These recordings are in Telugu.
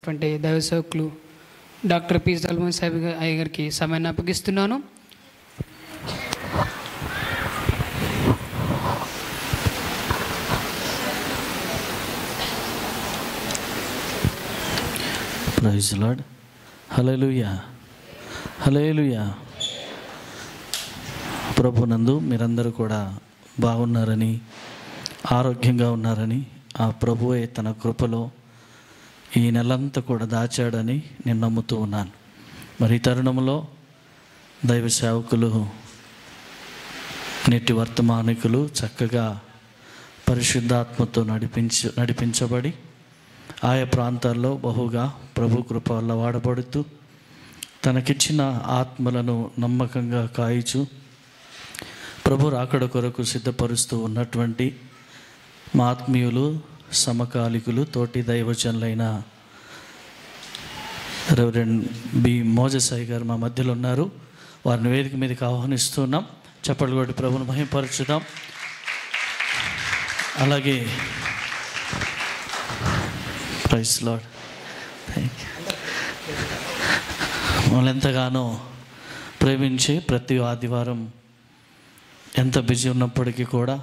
చేసినటువంటి దైవ సేవకులు డాక్టర్ పి సల్మాన్ సాహిబ్ అయ్య గారికి సమయాన్ని అప్పగిస్తున్నాను. Praise lord. హల్లెలూయా, హల్లెలూయా. ప్రభునందు మీరందరూ కూడా బాగున్నారని, ఆరోగ్యంగా ఉన్నారని, ఆ ప్రభువే తన కృపలో ఈ నెలంతా కూడా దాచాడని నేను నమ్ముతూ ఉన్నాను. మరి ఈ తరుణంలో దైవ సేవకులు, నేటి వర్తమానికులు చక్కగా పరిశుద్ధాత్మతో నడిపించబడి ఆయా ప్రాంతాల్లో బహుగా ప్రభు కృప వల్ల వాడబడుతూ తనకిచ్చిన ఆత్మలను నమ్మకంగా కాయిచు ప్రభు రాకడ కొరకు సిద్ధపరుస్తూ ఉన్నటువంటి మా ఆత్మీయులు, సమకాలికులు, తోటి దైవజనులైన రెవరెండ్ బి మోజసాయి గారు మా మధ్యలో ఉన్నారు. వారిని వేదిక మీదకి ఆహ్వానిస్తున్నాం. చప్పట్లు కొట్టి ప్రభుని మహిమపరచుదాం. అలాగే ప్రైజ్ లార్డ్. Thank you. మమ్మల్ని ఎంతగానో ప్రేమించి ప్రతి ఆదివారం ఎంత బిజీ ఉన్నప్పటికీ కూడా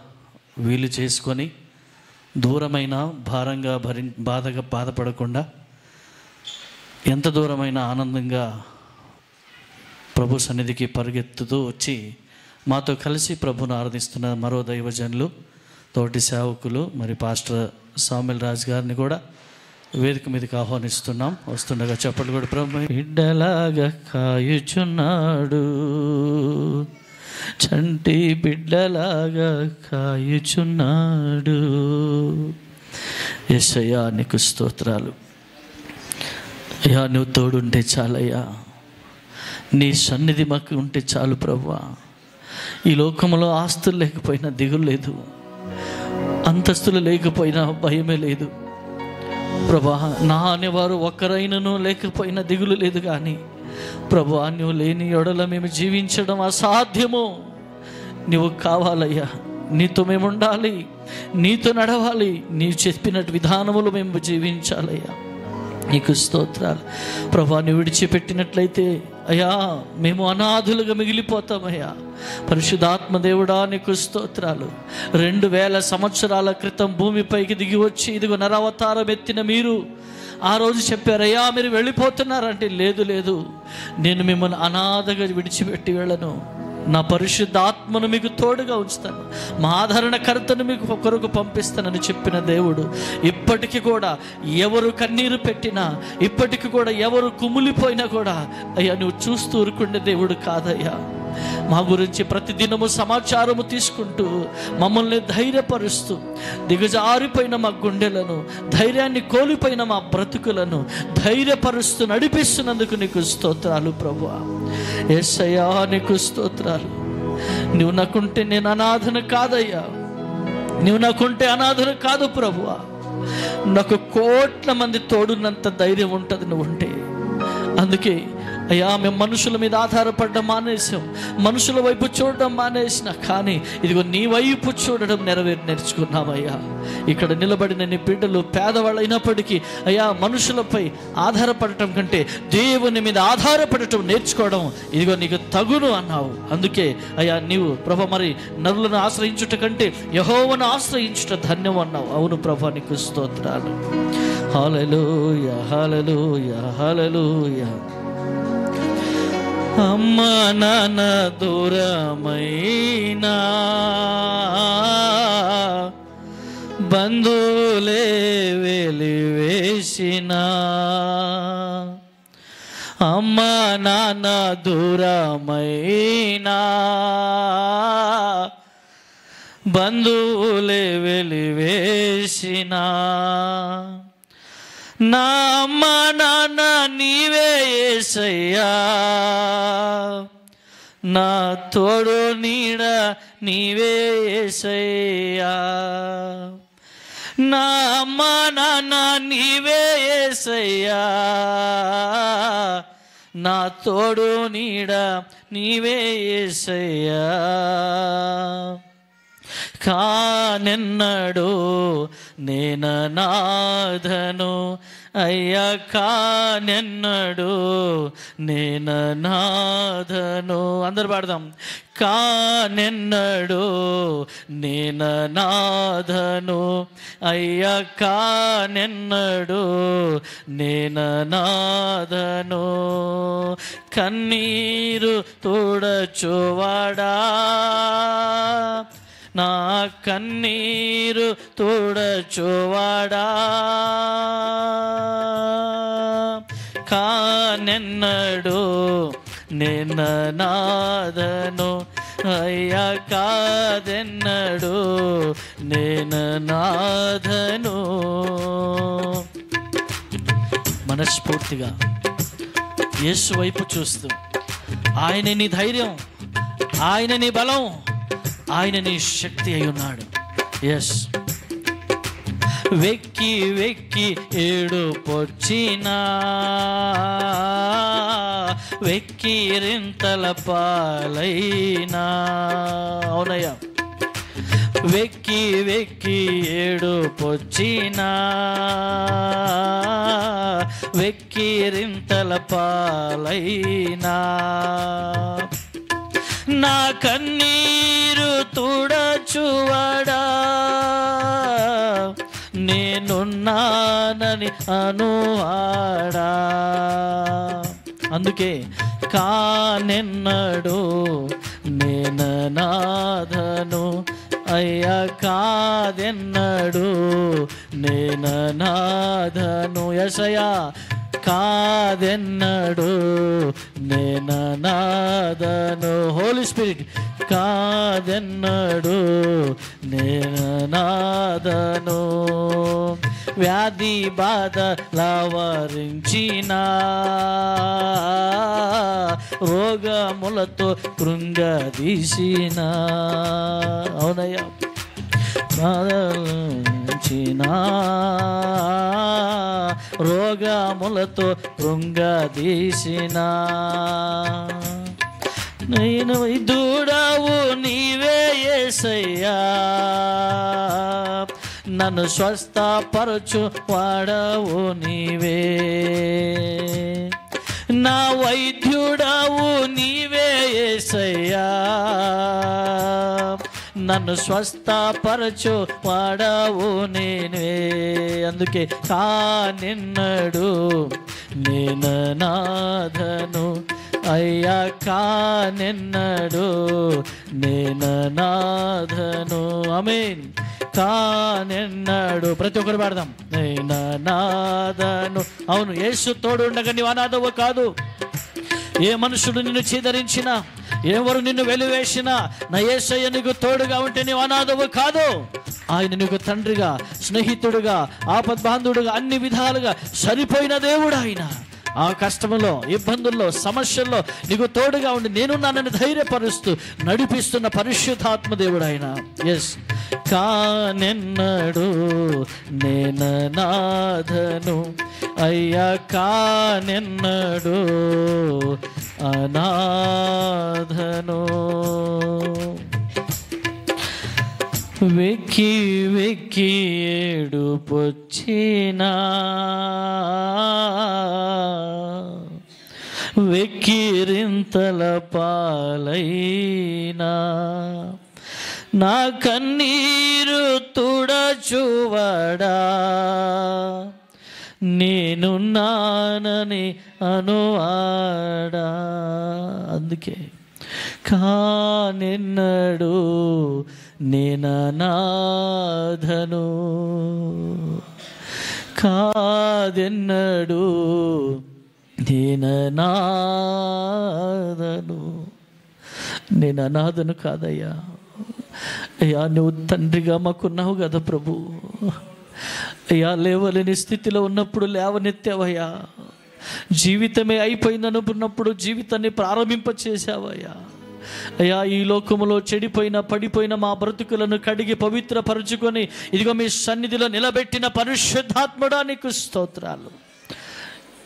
వీలు చేసుకొని దూరమైన భారంగా బాధపడకుండా ఎంత దూరమైన ఆనందంగా ప్రభు సన్నిధికి పరిగెత్తుతూ వచ్చి మాతో కలిసి ప్రభును ఆరాధిస్తున్న మరో దైవజనులు, తోటి సేవకులు, మరి పాస్టర్ సామ్యుల్ రాజ్ గారిని కూడా వేదిక మీదకి ఆహ్వానిస్తున్నాం. వస్తుండగా చప్పట్లు కూడా ప్రభు బిడ్డలాగా కాయుచున్నాడు, చంటి బిడ్డలాగా కాయుచున్నాడు. యేసయ్యా నీకు స్తోత్రాలు. అయ్యా నువ్వు తోడుంటే చాలయ్యా, నీ సన్నిధి మాకు ఉంటే చాలు ప్రభువా. ఈ లోకంలో ఆస్తులు లేకపోయినా దిగులు లేదు, అంతస్తులు లేకపోయినా భయమే లేదు ప్రభా. నా అనేవారు ఒక్కరైనను లేకపోయినా దిగులు లేదు. కానీ ప్రభా నువ్వు లేని ఎడల మేము జీవించడం అసాధ్యము. నువ్వు కావాలయ్యా, నీతో మేము ఉండాలి, నీతో నడవాలి, నీవు చెప్పినట్టు విధానములు మేము జీవించాలయ్యా. నీకు స్తోత్రాలు ప్రభా. నువ్వు విడిచిపెట్టినట్లయితే అయ్యా మేము అనాథులుగా మిగిలిపోతామయ్యా. పరిశుద్ధాత్మ దేవుడా నీకు స్తోత్రాలు. 2000 సంవత్సరాల క్రితం భూమిపైకి దిగి వచ్చి ఇదిగో నరవతారం ఎత్తిన మీరు ఆ రోజు చెప్పారయ్యా మీరు వెళ్ళిపోతున్నారంటే, లేదు లేదు నేను మిమ్మల్ని అనాథగా విడిచిపెట్టి వెళ్ళను. నా పరిశుద్ధాత్మను మీకు తోడుగా ఉంచుతాను, మా ఆదరణకర్తను మీకు కొరకు పంపిస్తానని చెప్పిన దేవుడు ఇప్పటికీ కూడా ఎవరు కన్నీరు పెట్టినా, ఇప్పటికీ కూడా ఎవరు కుమిలిపోయినా కూడా అయ్యా నువ్వు చూస్తూ ఊరుకుండే దేవుడు కాదయ్యా. మా గురించి ప్రతిదినము సమాచారము తీసుకుంటూ మమ్మల్ని ధైర్యపరుస్తూ, దిగజారిపోయిన మా గుండెలను, ధైర్యాన్ని కోల్పోయిన మా బ్రతుకులను ధైర్యపరుస్తూ నడిపిస్తున్నందుకు నీకు స్తోత్రాలు ప్రభువా. యేసయ్యా నీకు స్తోత్రాలు. నువ్వు నాకుంటే నేను అనాథను కాదయ్యా, నువ్వు నాకుంటే అనాథను కాదు ప్రభువా. నాకు 1 కోట్ల మంది తోడున్నంత ధైర్యం ఉంటుంది నువ్వు ఉంటే. అందుకే అయ్యా మేము మనుషుల మీద ఆధారపడడం మానేసాం, మనుషుల వైపు చూడడం మానేసిన, కానీ ఇదిగో నీ వైపు చూడడం నేర్చుకున్నామయ్యా. ఇక్కడ నిలబడిన నీ బిడ్డలు పేదవాళ్ళు అయినప్పటికీ అయ్యా మనుషులపై ఆధారపడటం కంటే దేవుని మీద ఆధారపడటం నేర్చుకోవడం ఇదిగో నీకు తగును అన్నావు. అందుకే అయ్యా నీవు ప్రభ మరి నరులను ఆశ్రయించుట కంటే యెహోవాను ఆశ్రయించుట ధన్యం అన్నావు. అవును ప్రభా నీకు స్తోత్రాలు. హల్లెలూయా, హల్లెలూయా, హల్లెలూయా. అమ్మా నాన్న దూరమైనా, బంధువులే వెలివేసినా, అమ్మా నాన్న దూరమైనా, బంధువులే వెలివేసినా, నా అమ్మ నాన్న నీవే యేసయ్యా, నా తోడు నీడ నీవే యేసయ్యా, నా అమ్మ నాన్న నీవే యేసయ్యా, నా తోడు నీడ నీవే యేసయ్యా. కానెన్నడు నేననాథను అయ్యా కానెన్నడు నేననాథను. అందరు పాడదాం. కానెన్నడు నేననాథను, అయ్యా కానెన్నడు నేననాథను. కన్నీరు తుడచువాడా, నా కన్నీరు తుడచువాడా, కానెన్నడు నేననాథను, అయ్యా కాదెన్నడు నేననాథను. మనస్ఫూర్తిగా యేసు వైపు చూస్తూ, ఆయన నీ ధైర్యం, ఆయన నీ బలం, ఆయన నీ శక్తి అయి ఉన్నాడు. ఎస్. వెక్కి వెక్కి ఏడుపొచ్చినా, వెక్కిరింతల పాలైనా. అవునయ్యా. వెక్కి వెక్కి ఏడుపొచ్చినా, వెక్కిరింతల పాలైనా. నా కన్నీరు తుడచువాడా, నేనున్నానని అనువాడా. అందుకే కానెన్నడు నేననాథను, అయ్యా కాదెన్నడు నేననాథను. యేసయ్యా కాదెన్నడు నేననాథను. హోలీ స్పిరిట్ కాదెన్నడు నేననాథను. వ్యాధి బాధ లావరించినా, రోగములతో కృంగదీసినా. అవునయ్యా. బాధించినా, రోగములతో కృంగదీసినా. నేను వైద్యుడవు నీవే యేసయ్యా, నన్ను స్వస్థపరచు వాడవు నీవే. నా వైద్యుడవు నీవే యేసయ్యా, నన్ను స్వస్థపరచు వాడవు నేనే. అందుకే కానెన్నడు నేననాథను, అయ్యా కానెన్నడు నేననాథను. ఆమేన్. కానెన్నడు. ప్రతి ఒక్కరు పాడదాం. నేననాథను. అవును, యేసు తోడు ఉండగా నీవు అనాథవు కాదు. ఏ మనుషుడు నిన్ను చీదరించినా, ఎవరు నిన్ను వెలివేసినా, నా యేసయ్య నీకు తోడుగా ఉంటే నీవు అనాథవు కాదు. ఆయన నీకు తండ్రిగా, స్నేహితుడుగా, ఆపద్బాంధుడుగా, అన్ని విధాలుగా సరిపోయిన దేవుడు ఆయన. ఆ కష్టంలో, ఇబ్బందుల్లో, సమస్యల్లో నీకు తోడుగా ఉండి నేనున్నానని ధైర్యపరుస్తూ నడిపిస్తున్న పరిశుద్ధాత్మ దేవుడు ఆయన. ఎస్. కానెన్నడు నేననాథను, అయ్యా కానెన్నడు అనాథను. వెక్కి వెక్కి ఏడుపొచ్చినా, వెక్కిరింతల పాలైనా. నా కన్నీరు తుడచువాడా, నేనున్నానని అనువాడా. అందుకే కానెన్నడు నేననాథను, కాదెన్నడు నేననాథను. నేను అనాథను కాదయ్యా. అయ్యా నువ్వు తండ్రిగా మాకున్నావు కదా ప్రభు. అయ్యా లేవలేని స్థితిలో ఉన్నప్పుడు లేవనెత్తావయ్యా. జీవితమే అయిపోయిందనుకున్నప్పుడు జీవితాన్ని ప్రారంభింపచేసావయ్యా. అయ్యా ఈ లోకములో చెడిపోయిన పడిపోయిన మా బ్రతుకులను కడిగి పవిత్రపరుచుకొని ఇదిగో మీ సన్నిధిలో నిలబెట్టిన పరిశుద్ధాత్ముడా నీకు స్తోత్రాలు.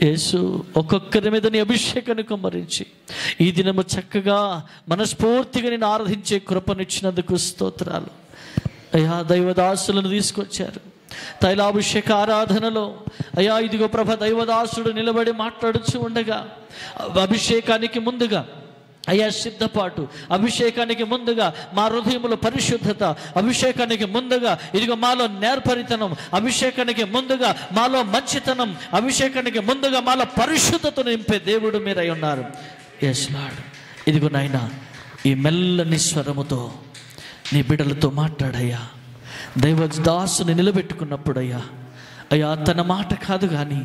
యేసు ఒక్కొక్కరి మీద నీ అభిషేకాన్ని కుమ్మరించి ఈ దినము చక్కగా మనస్ఫూర్తిగా నేను ఆరాధించే కృపనిచ్చినందుకు స్తోత్రాలు. అయ్యా దైవదాసులను తీసుకొచ్చారు, తైలాభిషేక ఆరాధనలో అయ్యా ఇదిగో ప్రభ దైవదాసుడు నిలబడి మాట్లాడుచు ఉండగా అభిషేకానికి ముందుగా అయ్యా సిద్ధపాటు, అభిషేకానికి ముందుగా మా హృదయములో పరిశుద్ధత, అభిషేకానికి ముందుగా ఇదిగో మాలో నేర్పరితనం, అభిషేకానికి ముందుగా మాలో మంచితనం, అభిషేకానికి ముందుగా మాలో పరిశుద్ధతను నింపే దేవుడు మీరై ఉన్నారు. ఎస్ లార్డ్, ఇదిగో నాయనా ఈ మెల్లని స్వరముతో నీ బిడ్డలతో మాట్లాడయ్యా. దైవదాసుని నిలబెట్టుకున్నప్పుడయ్యా అయ్యా తన మాట కాదు కానీ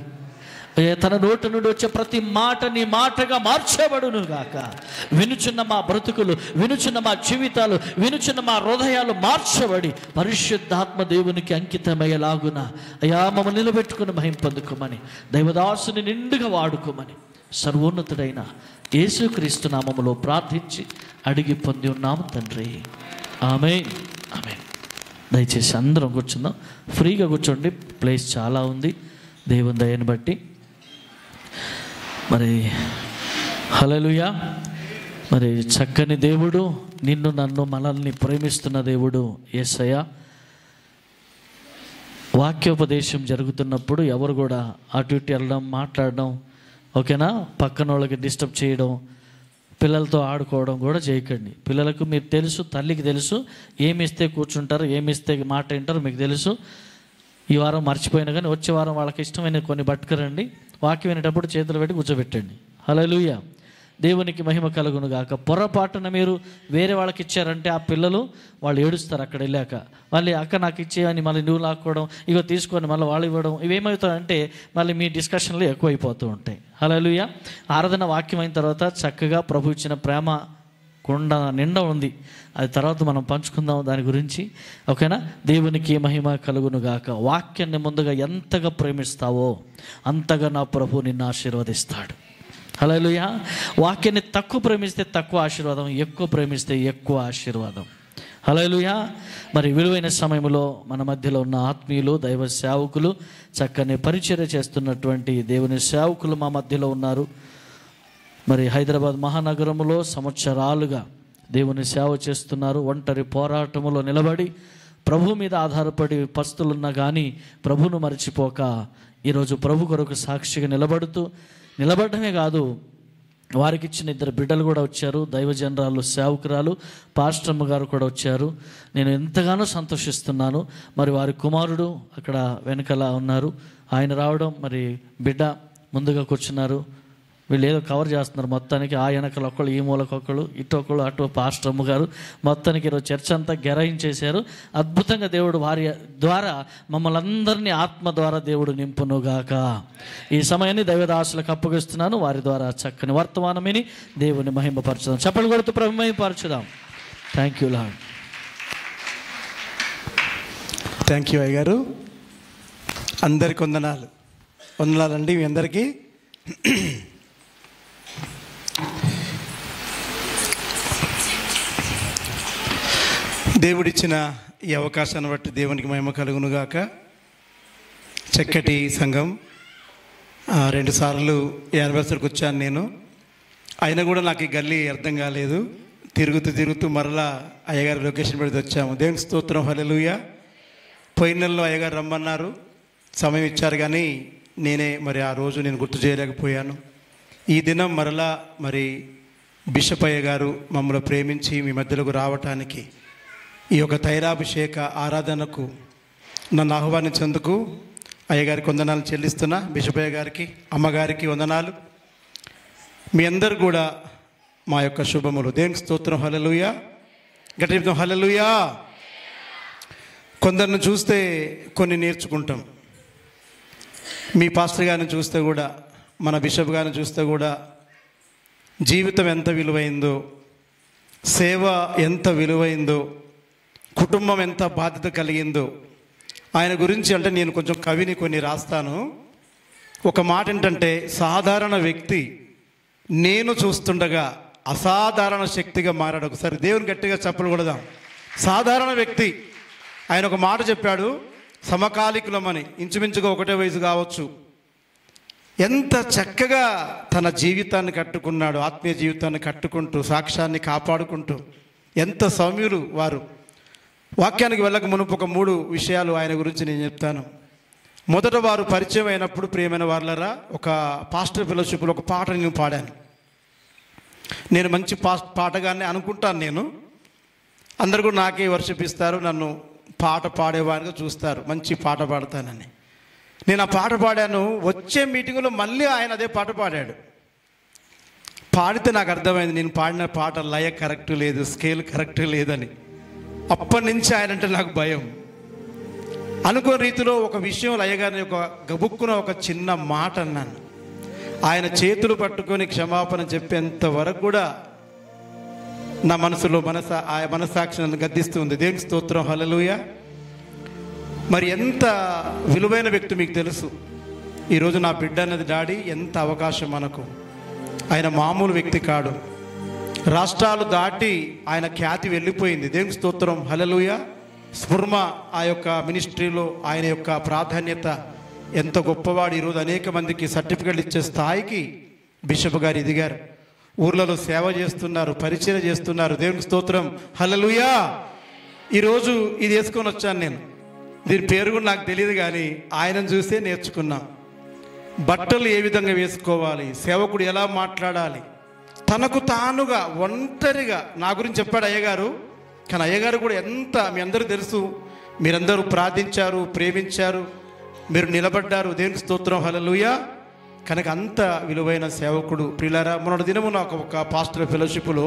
అయ్యా తన నోటి నుండి వచ్చే ప్రతి మాట నీ మాటగా మార్చబడును గాక. వినుచున్న మా బ్రతుకులు, వినుచున్న మా జీవితాలు, వినుచున్న మా హృదయాలు మార్చబడి పరిశుద్ధాత్మ దేవునికి అంకితమయ్యేలాగున అయ్యా మమ్మల్ని నిలబెట్టుకుని మహిమ పొందుకోమని, దైవదాసుని నిండుగా వాడుకోమని సర్వోన్నతుడైన యేసుక్రీస్తు నామములో ప్రార్థించి అడిగి పొంది ఉన్నాము తండ్రి. ఆమేన్, ఆమేన్. దయచేసి అందరం కూర్చుందాం, ఫ్రీగా కూర్చోండి, ప్లేస్ చాలా ఉంది దేవుని దయని బట్టి. మరి హల్లెలూయా. మరి చక్కని దేవుడు, నిన్ను నన్ను మనల్ని ప్రేమిస్తున్న దేవుడు యేసయ్య. వాక్యోపదేశం జరుగుతున్నప్పుడు ఎవరు కూడా అటు ఇటు వెళ్ళడం, మాట్లాడడం, ఓకేనా, పక్కన వాళ్ళకి డిస్టర్బ్ చేయడం, పిల్లలతో ఆడుకోవడం కూడా చేయకండి. పిల్లలకు మీరు తెలుసు, తల్లికి తెలుసు ఏమిస్తే కూర్చుంటారు, ఏమిస్తే మాట వింటారు మీకు తెలుసు. ఈ వారం మర్చిపోయినా కానీ వచ్చే వారం వాళ్ళకి ఇష్టమైన కొన్ని పట్టుకురండి. వాక్యం వినేటప్పుడు చేతులు పెట్టి కూర్చోబెట్టండి. హల్లెలూయా. దేవునికి మహిమ కలుగును గాక. పొరపాటున మీరు వేరే వాళ్ళకి ఇచ్చారంటే ఆ పిల్లలు వాళ్ళు ఏడుస్తారు. అక్కడ వెళ్ళాక మళ్ళీ అక్క నాకు ఇచ్చేయని మళ్ళీ నువ్వు లాక్కోవడం, ఇగో తీసుకొని మళ్ళీ వాళ్ళు ఇవ్వడం, ఇవేమవుతాయంటే మళ్ళీ మీ డిస్కషన్లు ఎక్కువైపోతూ ఉంటాయి. హల్లెలూయా. ఆరాధన వాక్యం అయిన తర్వాత చక్కగా ప్రభు ఇచ్చిన ప్రేమ కొండ నిండా ఉంది, అది తర్వాత మనం పంచుకుందాం దాని గురించి, ఓకేనా. దేవునికి మహిమ కలుగును గాక. వాక్యాన్ని ముందుగా ఎంతగా ప్రేమిస్తావో అంతగా నా ప్రభు నిన్ను ఆశీర్వదిస్తాడు. హల్లెలూయా. వాక్యాన్ని తక్కువ ప్రేమిస్తే తక్కువ ఆశీర్వాదం, ఎక్కువ ప్రేమిస్తే ఎక్కువ ఆశీర్వాదం. హల్లెలూయా. మరి విలువైన సమయంలో మన మధ్యలో ఉన్న ఆత్మీయులు, దైవ సేవకులు, చక్కని పరిచర్య చేస్తున్నటువంటి దేవుని సేవకులు మా మధ్యలో ఉన్నారు. మరి హైదరాబాద్ మహానగరంలో సంవత్సరాలుగా దేవుని సేవ చేస్తున్నారు. ఒంటరి పోరాటములో నిలబడి ప్రభు మీద ఆధారపడి పస్తులున్నా కానీ ప్రభును మర్చిపోక ఈరోజు ప్రభు కొరకు సాక్షిగా నిలబడటమే కాదు, వారికి ఇచ్చిన 2 బిడ్డలు కూడా వచ్చారు. దైవజనరాలు, సేవకురాలు, పాస్టర్మ గారు కూడా వచ్చారు. నేను ఎంతగానో సంతోషిస్తున్నాను. మరి వారి కుమారుడు అక్కడ వెనకాల ఉన్నారు, ఆయన రావడం, మరి బిడ్డ ముందుగా కూర్చున్నారు. వీళ్ళు ఏదో కవర్ చేస్తున్నారు మొత్తానికి. ఆ వెనకలు ఒకళ్ళు, ఈ మూలకొకళ్ళు, ఇటు ఒకళ్ళు, అటు పాస్టర్మ గారు, మొత్తానికి ఈరోజు చర్చ అంతా గెరాయించేశారు. అద్భుతంగా దేవుడు వారి ద్వారా మమ్మల్ని అందరినీ ఆత్మ ద్వారా దేవుడు నింపునుగాక. ఈ సమయాన్ని దైవదాసులకు అప్పగిస్తున్నాను. వారి ద్వారా చక్కని వర్తమానమిని దేవుని మహిమపరచుదాం. చప్పట్లు కొడుతూ ప్రభు మహిమపరచుదాం. Thank you Lord. Thank you అయ్యగారు. అందరికి వందనాలండి మీ అందరికీ. దేవుడిచ్చిన ఈ అవకాశాన్ని బట్టి దేవునికి మహిమ కలుగునుగాక. చక్కటి సంఘం. 2 సార్లు యానివర్సరీకి వచ్చాను నేను, అయినా కూడా నాకు ఈ గల్లీ అర్థం కాలేదు. తిరుగుతూ మరలా అయ్యగారు లొకేషన్ పెడితే వచ్చాము. దేవుని స్తోత్రం. హల్లెలూయా. పోయిన నెలలో అయ్యగారు రమ్మన్నారు, సమయం ఇచ్చారు, కానీ నేనే మరి ఆ రోజు నేను గుర్తు చేయలేకపోయాను. ఈ దినం మరలా మరి బిషప్ అయ్య గారు మమ్మల్ని ప్రేమించి మీ మధ్యలోకి రావటానికి, ఈ యొక్క తైలాభిషేక ఆరాధనకు నన్ను ఆహ్వానించేందుకు అయ్యగారికి వందనాలు చెల్లిస్తున్నా. బిషప్ అయ్య గారికి, అమ్మగారికి వందనాలు. మీ అందరు కూడా మా యొక్క శుభములు. దేవునికి స్తోత్రం. హల్లెలూయా. గట్టిగా చెప్తాం హల్లెలూయా. కొందరిని చూస్తే కొన్ని నేర్చుకుంటాం. మీ పాస్టర్ గారిని చూస్తే కూడా, మన బిషప్ గారిని చూస్తే కూడా జీవితం ఎంత విలువైందో, సేవ ఎంత విలువైందో, కుటుంబం ఎంత బాధ్యత కలిగిందో ఆయన గురించి అంటే నేను కొంచెం కవిని కొన్ని రాస్తాను. ఒక మాట ఏంటంటే, సాధారణ వ్యక్తి నేను చూస్తుండగా అసాధారణ శక్తిగా మారాడు. ఒకసారి దేవుని గట్టిగా చప్పలు కొడదాం. సాధారణ వ్యక్తి ఆయన ఒక మాట చెప్పాడు, సమకాలికులమని, ఇంచుమించుగా ఒకటే వయసు కావచ్చు. ఎంత చక్కగా తన జీవితాన్ని కట్టుకున్నాడు, ఆత్మీయ జీవితాన్ని కట్టుకుంటూ, సాక్ష్యాన్ని కాపాడుకుంటూ. ఎంత సౌమ్యులు వారు. వాక్యానికి వెళ్ళక మునుపు ఒక 3 విషయాలు ఆయన గురించి నేను చెప్తాను. మొదట వారు పరిచయం అయినప్పుడు ప్రియమైన వాళ్ళరా, ఒక పాస్టర్ ఫెలోషిప్లో ఒక పాట నేను పాడాను. నేను మంచి పాటగానే అనుకుంటాను. అందరు కూడా నాకే వర్షిపిస్తారు, నన్ను పాట పాడేవాడిగా చూస్తారు, మంచి పాట పాడతానని. నేను ఆ పాట పాడాను. వచ్చే మీటింగులో మళ్ళీ ఆయన అదే పాట పాడాడు. పాడితే నాకు అర్థమైంది నేను పాడిన పాట లయ కరెక్ట్ లేదు, స్కేల్ కరెక్ట్ లేదని. అప్పటి నుంచి ఆయన అంటే నాకు భయం. అనుకోని రీతిలో ఒక విషయం లయగారిని ఒక గబుక్కున ఒక చిన్న మాట అన్నాను. ఆయన చేతులు పట్టుకొని క్షమాపణ చెప్పేంత వరకు కూడా నా మనసులో మనసాక్షి నన్ను గద్దిస్తుంది. దేవుని స్తోత్రం, హల్లెలూయా. మరి ఎంత విలువైన వ్యక్తి మీకు తెలుసు. ఈరోజు నా బిడ్డ అన్నది డాడీ, ఎంత అవకాశం మనకు. ఆయన మామూలు వ్యక్తి కాడు. రాష్ట్రాలు దాటి ఆయన ఖ్యాతి వెళ్ళిపోయింది. దేవుని స్తోత్రం, హల్లెలూయా. స్ఫుర్మ ఆ యొక్క మినిస్ట్రీలో ఆయన యొక్క ప్రాధాన్యత ఎంత గొప్పవాడు. ఈరోజు అనేక మందికి సర్టిఫికెట్లు ఇచ్చే స్థాయికి బిషప్ గారు ఎదిగారు. ఊర్లలో సేవ చేస్తున్నారు, పరిచయం చేస్తున్నారు. దేవుని స్తోత్రం, హల్లెలూయా. ఈరోజు ఇది వేసుకొని వచ్చాను నేను. దీని పేరు కూడా నాకు తెలియదు, కానీ ఆయనను చూసే నేర్చుకున్నా. బట్టలు ఏ విధంగా వేసుకోవాలి, సేవకుడు ఎలా మాట్లాడాలి, తనకు తానుగా ఒంటరిగా నా గురించి చెప్పాడు అయ్యగారు. కానీ అయ్యగారు కూడా ఎంత, మీ అందరూ తెలుసు, మీరందరూ ప్రార్థించారు, ప్రేమించారు, మీరు నిలబడ్డారు. దేవునికి స్తోత్రం, హల్లెలూయా. కనుక అంత విలువైన సేవకుడు. ప్రియులారా, మొన్నటి దినము నాకు ఒక పాస్టర్ ఫెలోషిప్లో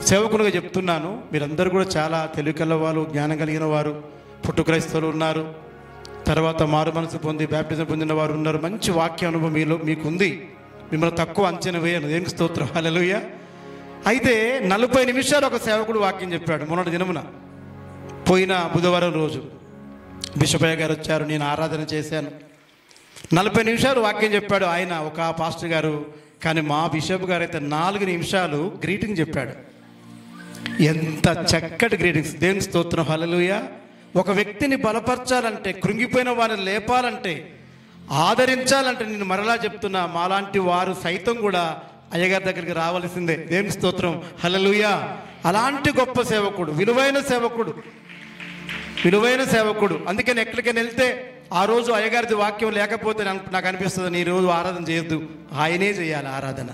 సేవకునిగా చెప్తున్నాను. మీరందరూ కూడా చాలా తెలివికల్ల వాళ్ళు, జ్ఞానం కలిగిన వారు, పుట్టు క్రైస్తవులు ఉన్నారు, తర్వాత మారు మనసు పొంది బ్యాప్టిజం పొందిన వారు ఉన్నారు. మంచి వాక్య అనుభవం మీకుంది. మిమ్మల్ని తక్కువ అంచనా వేయను. దేవునికి స్తోత్రం, హల్లెలూయా. అయితే 40 నిమిషాలు ఒక సేవకుడు వాక్యం చెప్పాడు. మొన్నటి దినమున పోయిన బుధవారం రోజు బిషపయ్య గారు వచ్చారు, నేను ఆరాధన చేశాను. 40 నిమిషాలు వాక్యం చెప్పాడు ఆయన, ఒక పాస్టర్ గారు. కానీ మా బిషప్ గారు అయితే 4 నిమిషాలు గ్రీటింగ్ చెప్పాడు. ఎంత చక్కటి గ్రీటింగ్స్. దేవుని స్తోత్రం, హల్లెలూయా. ఒక వ్యక్తిని బలపరచాలంటే, కృంగిపోయిన వారిని లేపాలంటే, ఆదరించాలంటే, నేను మరలా చెప్తున్నా, మాలాంటి వారు సైతం కూడా అయ్యగారి దగ్గరికి రావాల్సిందే. దేవుని స్తోత్రం, హల్లెలూయా. అలాంటి గొప్ప సేవకుడు, విలువైన సేవకుడు, విలువైన సేవకుడు. అందుకని ఎక్కడికైనా వెళ్తే ఆ రోజు అయ్యగారిది వాక్యం లేకపోతే నాకు అనిపిస్తుంది, ఈ రోజు ఆరాధన చేయొద్దు, ఆయనే చేయాలి ఆరాధన.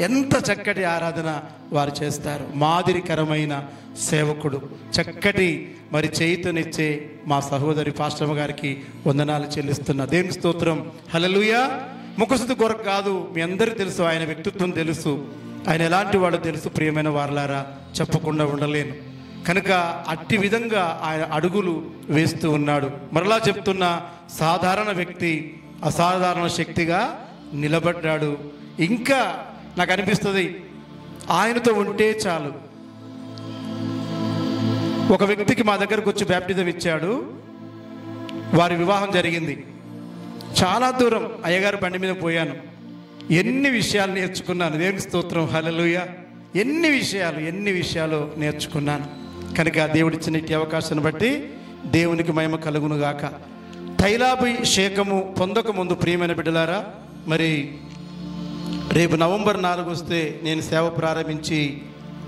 ఎంత చక్కటి ఆరాధన వారు చేస్తారు. మాదిరికరమైన సేవకుడు, చక్కటి మరి చేయుతనిచ్చే మా సహోదరి పాస్టమ్మ గారికి వందనాలు చెల్లిస్తున్నా. దేవుని స్తోత్రం, హల్లెలూయా. ముఖస్తుతి కొరకు కాదు, మీ అందరికీ తెలుసు, ఆయన వ్యక్తిత్వం తెలుసు, ఆయన ఎలాంటి వాడో తెలుసు. ప్రియమైన వారలారా, చెప్పకుండా ఉండలేను. కనుక అట్టి విధంగా ఆయన అడుగులు వేస్తూ ఉన్నాడు. మరలా చెప్తున్నా, సాధారణ వ్యక్తి అసాధారణ శక్తిగా నిలబడ్డాడు. ఇంకా నాకు అనిపిస్తుంది, ఆయనతో ఉంటే చాలు. ఒక వ్యక్తికి మా దగ్గరకు వచ్చి బ్యాప్టిజం ఇచ్చాడు. వారి వివాహం జరిగింది. చాలా దూరం అయ్యగారు బండి మీద పోయాను. ఎన్ని విషయాలు నేర్చుకున్నాను. దేవుని స్తోత్రం, హల్లెలూయా. ఎన్ని విషయాలు నేర్చుకున్నాను. కనుక దేవుడిచ్చిన ఇట్టి అవకాశాన్ని బట్టి దేవునికి మహిమ కలుగునుగాక. తైలాభిషేకము పొందక ముందు ప్రియమైన బిడ్డలారా, మరి రేపు నవంబర్ 4 వస్తే నేను సేవ ప్రారంభించి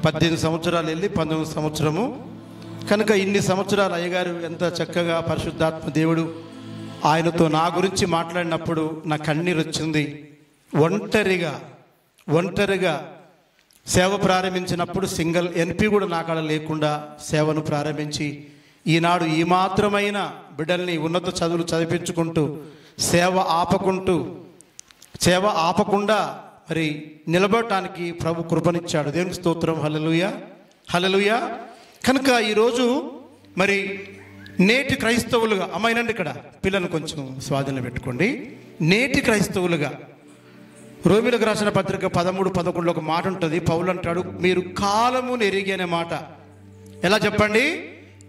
18 సంవత్సరాలు వెళ్ళి 19 సంవత్సరము. కనుక ఇన్ని సంవత్సరాలు అయ్యగారు ఎంత చక్కగా పరిశుద్ధాత్మ దేవుడు ఆయనతో నా గురించి మాట్లాడినప్పుడు నా కన్నీరు వచ్చింది. ఒంటరిగా సేవ ప్రారంభించినప్పుడు సింగిల్ ఎన్పి కూడా నా కాడ లేకుండా సేవను ప్రారంభించి ఈనాడు ఈ మాత్రమైన బిడ్డల్ని ఉన్నత చదువులు చదివించుకుంటూ సేవ ఆపకుండా మరి నిలబడటానికి ప్రభు కృపనిచ్చాడు. దేవునికి స్తోత్రం, హల్లెలూయా, హల్లెలూయా. కనుక ఈరోజు మరి నేటి క్రైస్తవులుగా, అమ్మాయినండి ఇక్కడ పిల్లలు కొంచెం స్వాధీనం పెట్టుకోండి. నేటి క్రైస్తవులుగా రోమిలకు రాసిన పత్రిక 13:11 ఒక మాట ఉంటుంది. పౌలు అంటాడు, మీరు కాలమును ఎరిగి అనే మాట. ఎలా చెప్పండి?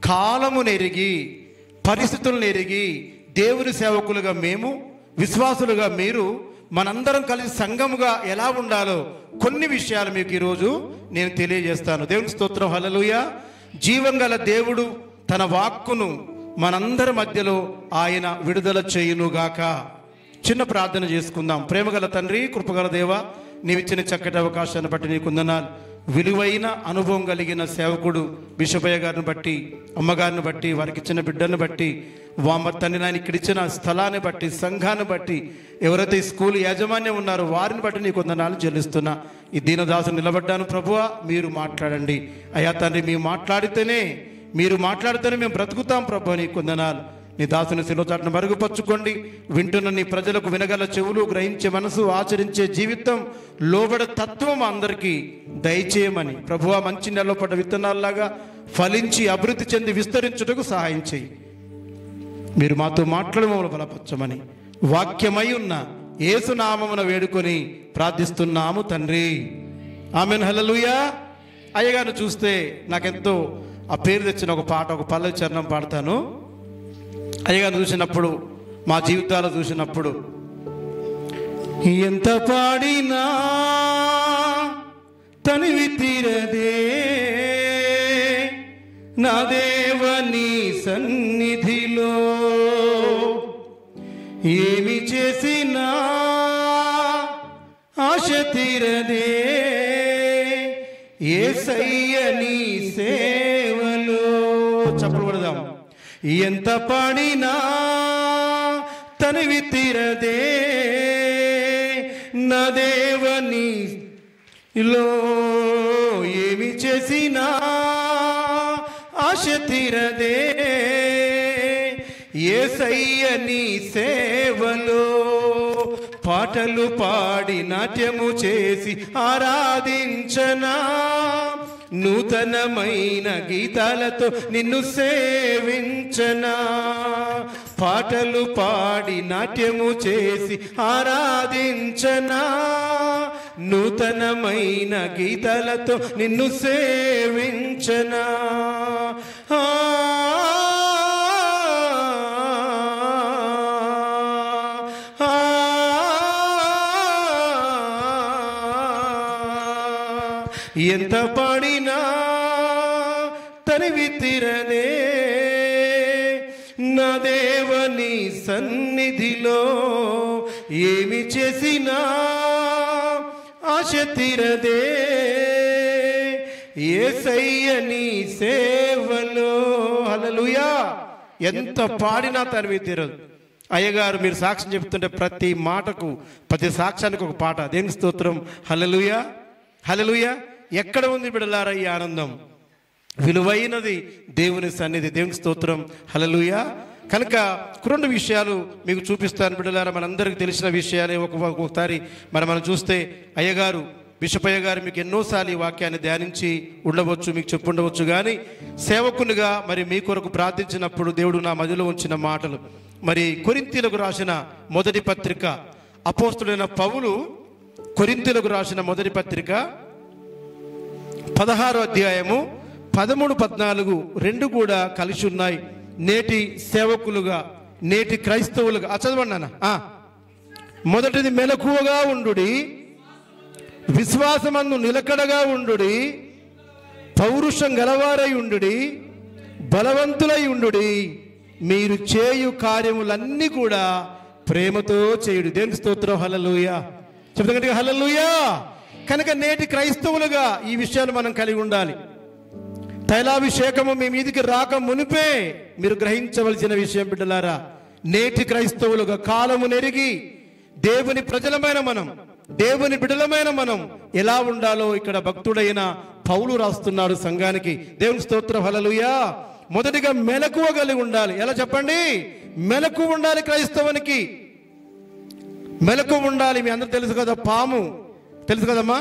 కాలమును ఎరిగి, పరిస్థితులను ఎరిగి, దేవుని సేవకులుగా మేము, విశ్వాసులుగా మీరు, మనందరం కలిసి సంఘముగా ఎలా ఉండాలో కొన్ని విషయాలు మీకు ఈరోజు నేను తెలియజేస్తాను. దేవుని స్తోత్రం, హల్లెలూయా. జీవం గల దేవుడు తన వాక్కును మనందరి మధ్యలో ఆయన విడుదల చేయునుగాక. చిన్న ప్రార్థన చేసుకుందాం. ప్రేమగల తండ్రి, కృపగల దేవ, నీవిచ్చిన చక్కటి అవకాశాన్ని బట్టి నీకు వందనాలు. విలువైన అనుభవం కలిగిన సేవకుడు బిషపయ్య గారిని బట్టి, అమ్మగారిని బట్టి, వారికి ఇచ్చిన బిడ్డను బట్టి, తండ్రి నాయన ఇక్కడ ఇచ్చిన స్థలాన్ని బట్టి, సంఘాన్ని బట్టి, ఎవరైతే ఈ స్కూల్ యాజమాన్యం ఉన్నారో వారిని బట్టి నీకు వందనాలు చెల్లిస్తున్నా. ఈ దీనదాసుని నిలబడ్డాను ప్రభువా, మీరు మాట్లాడండి అయ్యా తండ్రి. మీరు మాట్లాడితేనే మేము బ్రతుకుతాం ప్రభు. నీకు వందనాలు. నీ దాసుని శిలువ చాటును మరుగుపరుచుకోండి. వింటున్న నీ ప్రజలకు వినగల చెవులు, గ్రహించే మనసు, ఆచరించే జీవితం, లోబడ తత్వం అందరికీ దయచేయమని ప్రభువా, మంచి నెలలో పడ్డ విత్తనాల్లాగా ఫలించి అభివృద్ధి చెంది విస్తరించుటకు సహాయం చేయి. మీరు మాతో మాట్లాడి మమ్మల్ని బలపరచమని వాక్యమై ఉన్న యేసు నామమున వేడుకొని ప్రార్థిస్తున్నాము తండ్రి. ఆమెన్. హల్లెలూయా. అయ్యగారిని చూస్తే నాకెంతో ఆ పేరు తెచ్చిన ఒక పాట, ఒక పల్లవి చరణం పాడతాను. అయ్యగారిని చూసినప్పుడు, మా జీవితాలు చూసినప్పుడు, ఎంత పాడినా తనివి తీరదే నా దేవని సన్నిధిలో, ఏమి చేసినా ఆశ తీరదే యేసయ్య నీ సేవలో. చప్పుడు పడదాం. ఎంత పాడినా తనివి తీరదే నా దేవని లో, ఏమి చేసినా ఆశ తీరదే యేసయ్య నీ సేవలో. పాటలు పాడి నాట్యము చేసి ఆరాధించనా, నూతనమైన గీతాలతో నిన్ను సేవించనా. పాటలు పాడి నాట్యము చేసి ఆరాధించనా, నూతనమైన గీతాలతో నిన్ను సేవించనా. ఎంత పాడినా తనివి తీరదే నా దేవని సన్నిధిలో, ఏమి చేసినా ఆశ తీరదే యేసయ్య నీ సేవలో. హల్లెలూయా. ఎంత పాడినా తనివి తీరదు. అయ్యగారు మీరు సాక్ష్యం చెప్తుంటే ప్రతి మాటకు, ప్రతి సాక్ష్యానికి ఒక పాట. దేవుని స్తోత్రం. హల్లెలూయా. హల్లెలూయా. ఎక్కడ ఉంది బిడ్డలారా ఈ ఆనందం? విలువైనది దేవుని సన్నిధి. దేవునికి స్తోత్రం. హల్లెలూయా. కనుక రెండు విషయాలు మీకు చూపిస్తాను బిడ్డలారా. మనందరికీ తెలిసిన విషయాలే. ఒక్కొక్కసారి మనం చూస్తే అయ్యగారు, బిషపయ్య గారు మీకు ఎన్నోసార్లు ఈ వాక్యాన్ని ధ్యానించి ఉండవచ్చు, మీకు చెప్పుండవచ్చు. కానీ సేవకునిగా మరి మీ కొరకు ప్రార్థించినప్పుడు దేవుడు నా మదిలో ఉంచిన మాటలు, మరి కొరింథీయులకు రాసిన మొదటి పత్రిక, అపోస్తలుడైన పౌలు కొరింథీయులకు రాసిన మొదటి పత్రిక 16వ అధ్యాయము 13, 14 రెండు కూడా కలిసి ఉన్నాయి. నేటి సేవకులుగా, నేటి క్రైస్తవులుగా చదవండి అన్న. మొదటిది, మెలకువగా ఉండుడి, విశ్వాసమందు నిలకడగా ఉండుడి, పౌరుషం గలవారై ఉండుడి, బలవంతులై ఉండుడి, మీరు చేయు కార్యములన్నీ కూడా ప్రేమతో చేయుడి. దేవునికి స్తోత్రం. హల్లెలూయా. చెప్తా హల్లెలూయా. కనుక నేటి క్రైస్తవులుగా ఈ విషయాలు మనం కలిగి ఉండాలి. తైలాభిషేకము మీ మీదికి రాక మునిపే మీరు గ్రహించవలసిన విషయం బిడ్డలారా, నేటి క్రైస్తవులుగా కాలము నెరిగి దేవుని ప్రజలమైన మనం, దేవుని బిడ్డలమైన మనం ఎలా ఉండాలో ఇక్కడ భక్తుడైన పౌలు రాస్తున్నాడు సంఘానికి. దేవుని స్తోత్రం. హల్లెలూయా. మొదటిగా మెలకువ కలిగి ఉండాలి. ఎలా చెప్పండి? మెలకువ ఉండాలి. క్రైస్తవునికి మెలకువ ఉండాలి. మీ అందరూ తెలుసు కదా, పాము తెలుసు కదమ్మా.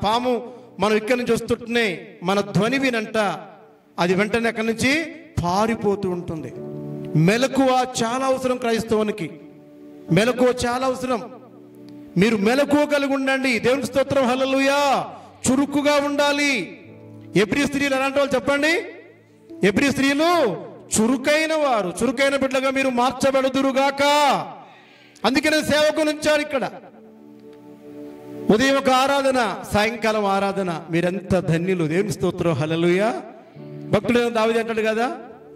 పాము మనం ఇక్కడి నుంచి వస్తుంటేనే మన ధ్వని వినంట అది వెంటనే అక్కడి నుంచి పారిపోతూ ఉంటుంది. మెలకువ చాలా అవసరం క్రైస్తవునికి. మెలకువ చాలా అవసరం. మీరు మెలకువ కలిగి ఉండండి. దేవుని స్తోత్రం. హల్లెలూయా. చురుకుగా ఉండాలి. ఎబ్రీ స్త్రీలు అలాంటి వాళ్ళు చెప్పండి. ఎబ్రీ స్త్రీలు చురుకైన వారు, చురుకైన బిడ్డగా మీరు మార్చబడుదురుగాక. అందుకనే సేవకులు ఉంచారు ఇక్కడ. ఉదయం ఒక ఆరాధన, సాయంకాలం ఆరాధన. మీరెంత ధన్యులు. దేవుని స్తోత్రం. హల్లెలూయా. భక్తుడు దావీదు అంటాడు కదా,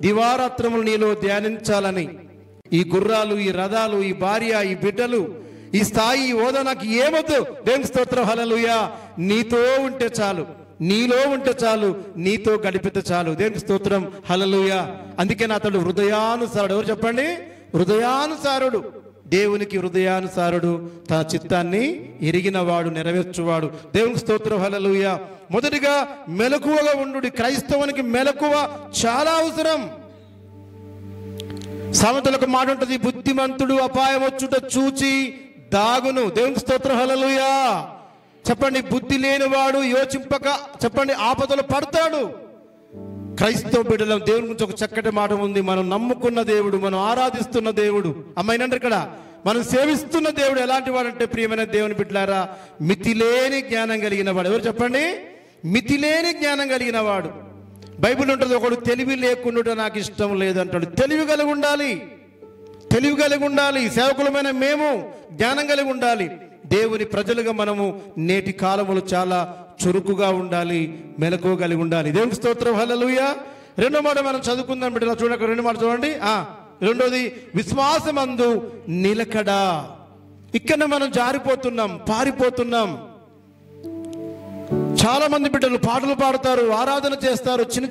దివారాత్రములు నీలో ధ్యానించాలని. ఈ గుర్రాలు, ఈ రథాలు, ఈ భార్య, ఈ బిడ్డలు, ఈ స్థాయి, ఈ హోదా నాకు ఏమొద్దు. దేవుని స్తోత్రం, హల్లెలూయా. నీతో ఉంటే చాలు, నీలో ఉంటే చాలు, నీతో గడిపితే చాలు. దేవుని స్తోత్రం, హల్లెలూయా. అందుకే అతడు హృదయానుసారుడు. ఎవరు చెప్పండి? హృదయానుసారుడు. దేవునికి హృదయానుసారుడు, తన చిత్తాన్ని ఎరిగినవాడు, నెరవేర్చువాడు. దేవునికి స్తోత్రం, హల్లెలూయా. మొదటిగా మెలకువగా ఉండు. క్రైస్తవునికి మెలకువ చాలా అవసరం. సామెతలకు మాట ఉంటుంది, బుద్ధిమంతుడు అపాయం వచ్చుట చూచి దాగును. దేవునికి స్తోత్రం, హల్లెలూయా. చెప్పండి, బుద్ధి లేనివాడు యోచింపక చెప్పండి ఆపదలు పడతాడు. క్రైస్తవ బిడ్డలం దేవుని గురించి ఒక చక్కటి మాట ఉంది. మనం నమ్ముకున్న దేవుడు, మనం ఆరాధిస్తున్న దేవుడు, అమ్మాయినంటే ఇక్కడ మనం సేవిస్తున్న దేవుడు ఎలాంటి వాడంటే, ప్రియమైన దేవుని బిడ్డలారా, మితిలేని జ్ఞానం కలిగిన వాడు. ఎవరు చెప్పండి? మితిలేని జ్ఞానం కలిగిన వాడు. బైబిల్ ఉంటుంది, ఒకడు తెలివి లేకుండా నాకు ఇష్టం లేదంటాడు. తెలివి కలిగి ఉండాలి, తెలివి కలిగి ఉండాలి. సేవకులమైన మేము జ్ఞానం కలిగి ఉండాలి. దేవుని ప్రజలుగా మనము నేటి కాలములు చాలా చురుకుగా ఉండాలి, మెలకువ కలిగి ఉండాలి. దేవునికి స్తోత్రం, హల్లెలూయా. రెండో మాట మనం చదువుకుందాం బిడ్డలా, చూడండి, రెండు మాట చూడండి. రెండోది, విశ్వాసమందు నిలకడ. ఇక్కడ మనం జారిపోతున్నాం, పారిపోతున్నాం. చాలా మంది బిడ్డలు పాటలు పాడతారు, ఆరాధన చేస్తారు, చిన్న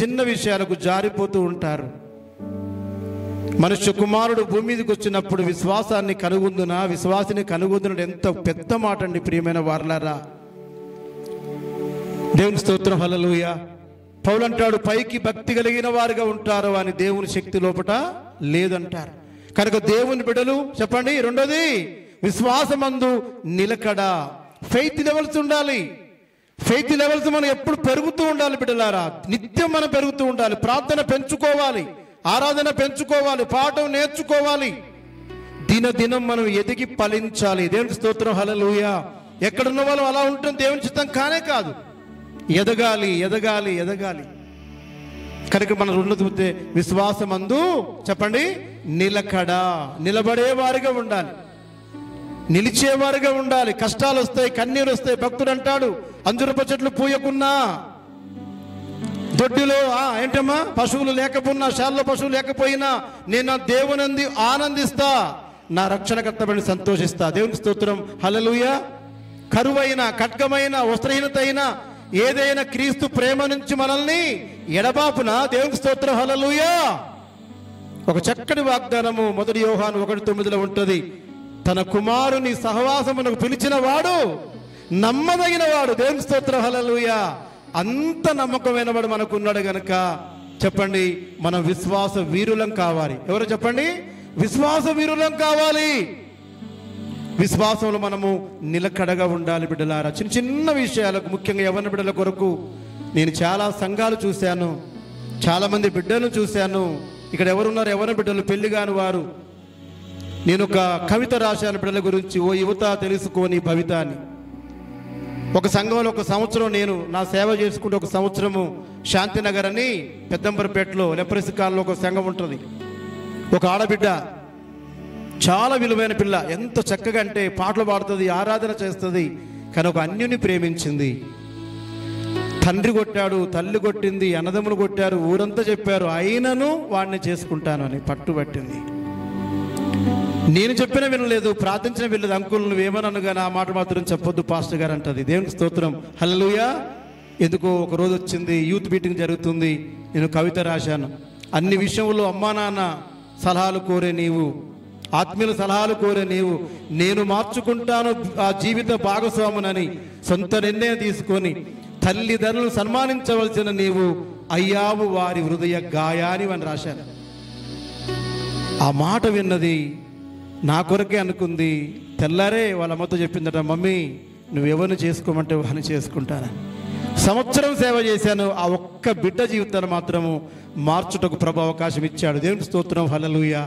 చిన్న విషయాలకు జారిపోతూ ఉంటారు. మనుష్య కుమారుడు భూమి మీదకి వచ్చినప్పుడు విశ్వాసాన్ని కనుగొందునా, విశ్వాసిని కనుగొందున ఎంత పెద్ద మాట అండి, ప్రియమైన వారలారా. దేవుని స్తోత్రం, హల్లెలూయా. పౌలు అంటాడు, పైకి భక్తి కలిగిన వారుగా ఉంటారు అని దేవుని శక్తి లోపట లేదంటారు. కనుక దేవుని బిడ్డలు చెప్పండి, రెండోది విశ్వాసమందు నిలకడ. ఫెయిత్ లెవెల్స్ ఉండాలి. ఫెయిత్ లెవెల్స్ మనం ఎప్పుడు పెరుగుతూ ఉండాలి బిడ్డలారా. నిత్యం మనం పెరుగుతూ ఉండాలి. ప్రార్థన పెంచుకోవాలి, ఆరాధన పెంచుకోవాలి, పాఠం నేర్చుకోవాలి. దినదినం మనం ఎదిగి ఫలించాలి. దేవునికి స్తోత్రం, హల్లెలూయా. ఎక్కడున్న వాళ్ళు అలా ఉంటుంది, దేవుని చిత్తం కానే కాదు. ఎదగాలి, ఎదగాలి, ఎదగాలి. కనుక మనం ఉన్నది విశ్వాసమందు చెప్పండి నిలకడ. నిలబడేవారుగా ఉండాలి, నిలిచేవారుగా ఉండాలి. కష్టాలు వస్తాయి, కన్నీరు వస్తాయి. భక్తుడు అంటాడు, అంజురప చెట్లు పూయకున్నా, దొడ్డిలో ఏంటమ్మా పశువులు లేకపోయినా, శాలలో పశువులు లేకపోయినా నేను నా దేవునంది ఆనందిస్తా, నా రక్షణకర్తమని సంతోషిస్తా. దేవునికి స్తోత్రం, హల్లెలూయా. కరువైన, ఖడ్గమైన, వస్త్రహీనత అయినా ఏదైనా క్రీస్తు ప్రేమ నుంచి మనల్ని ఎడబాపున. దేవునికి స్తోత్రం, హల్లెలూయా. ఒక చక్కటి వాగ్దానము 1 యోహాను 1:9 ఉంటుంది. తన కుమారుని సహవాసమునకు పిలిచిన వాడు నమ్మదగిన వాడు. దేవునికి స్తోత్రం, హల్లెలూయా. అంత నమ్మకమైన వాడు మనకున్నాడు గనక చెప్పండి, మనం విశ్వాస వీరులం కావాలి. ఎవరు చెప్పండి? విశ్వాస వీరులం కావాలి. విశ్వాసంలో మనము నిలకడగా ఉండాలి బిడ్డలారా. చిన్న చిన్న విషయాలకు, ముఖ్యంగా యవ్వన బిడ్డల కొరకు నేను చాలా సంఘాలు చూశాను, చాలా మంది బిడ్డలను చూశాను. ఇక్కడ ఎవరున్నారు? యవ్వన బిడ్డలు, పెళ్లి కాని వారు. నేను ఒక కవిత రాశాను బిడ్డల గురించి, ఓ యువత తెలుసుకోని భవిత అని. ఒక సంఘంలో 1 సంవత్సరం నేను నా సేవ చేసుకుంటే, 1 సంవత్సరము శాంతినగర్ అని పెద్దంబరపేటలో లెప్రసీ కాలంలో ఒక సంఘం ఉంటుంది. ఒక ఆడబిడ్డ, చాలా విలువైన పిల్ల, ఎంత చక్కగా అంటే పాటలు పాడుతుంది, ఆరాధన చేస్తుంది. కానీ ఒక అన్యుని ప్రేమించింది. తండ్రి కొట్టాడు, తల్లి కొట్టింది, అన్నదమ్ములు కొట్టారు, ఊరంతా చెప్పారు, అయినను వాడిని చేసుకుంటాను అని పట్టుబట్టింది. నేను చెప్పిన వినలేదు, ప్రార్థించిన వినలేదు. అంకుల్ నువ్వేమన్నాను కానీ ఆ మాట మాత్రం చెప్పొద్దు పాస్టర్ గారు అంటది. దేవునికి స్తోత్రం, హల్లెలూయా. ఎందుకో ఒక రోజు వచ్చింది, యూత్ మీటింగ్ జరుగుతుంది, నేను కవిత రాశాను. అన్ని విషయంలో అమ్మా నాన్న సలహాలు కోరే నీవు, ఆత్మీయుల సలహాలు కోరే నీవు, నేను మార్చుకుంటాను ఆ జీవిత భాగస్వామునని సొంత నిర్ణయం తీసుకొని తల్లిదండ్రులను సన్మానించవలసిన నీవు అయ్యావు వారి హృదయ గాయాని అని రాశాను. ఆ మాట విన్నది నా కొరకే అనుకుంది. తెల్లారే వాళ్ళ అమ్మతో చెప్పిందట, మమ్మీ నువ్వెవరిని చేసుకోమంటే వాడిని చేసుకుంటానని. సంవత్సరం సేవ చేశాను. ఆ ఒక్క బిడ్డ జీవితాన్ని మాత్రము మార్చుటకు ప్రభు అవకాశం ఇచ్చాడు. దేవునికి స్తోత్రం, హల్లెలూయా.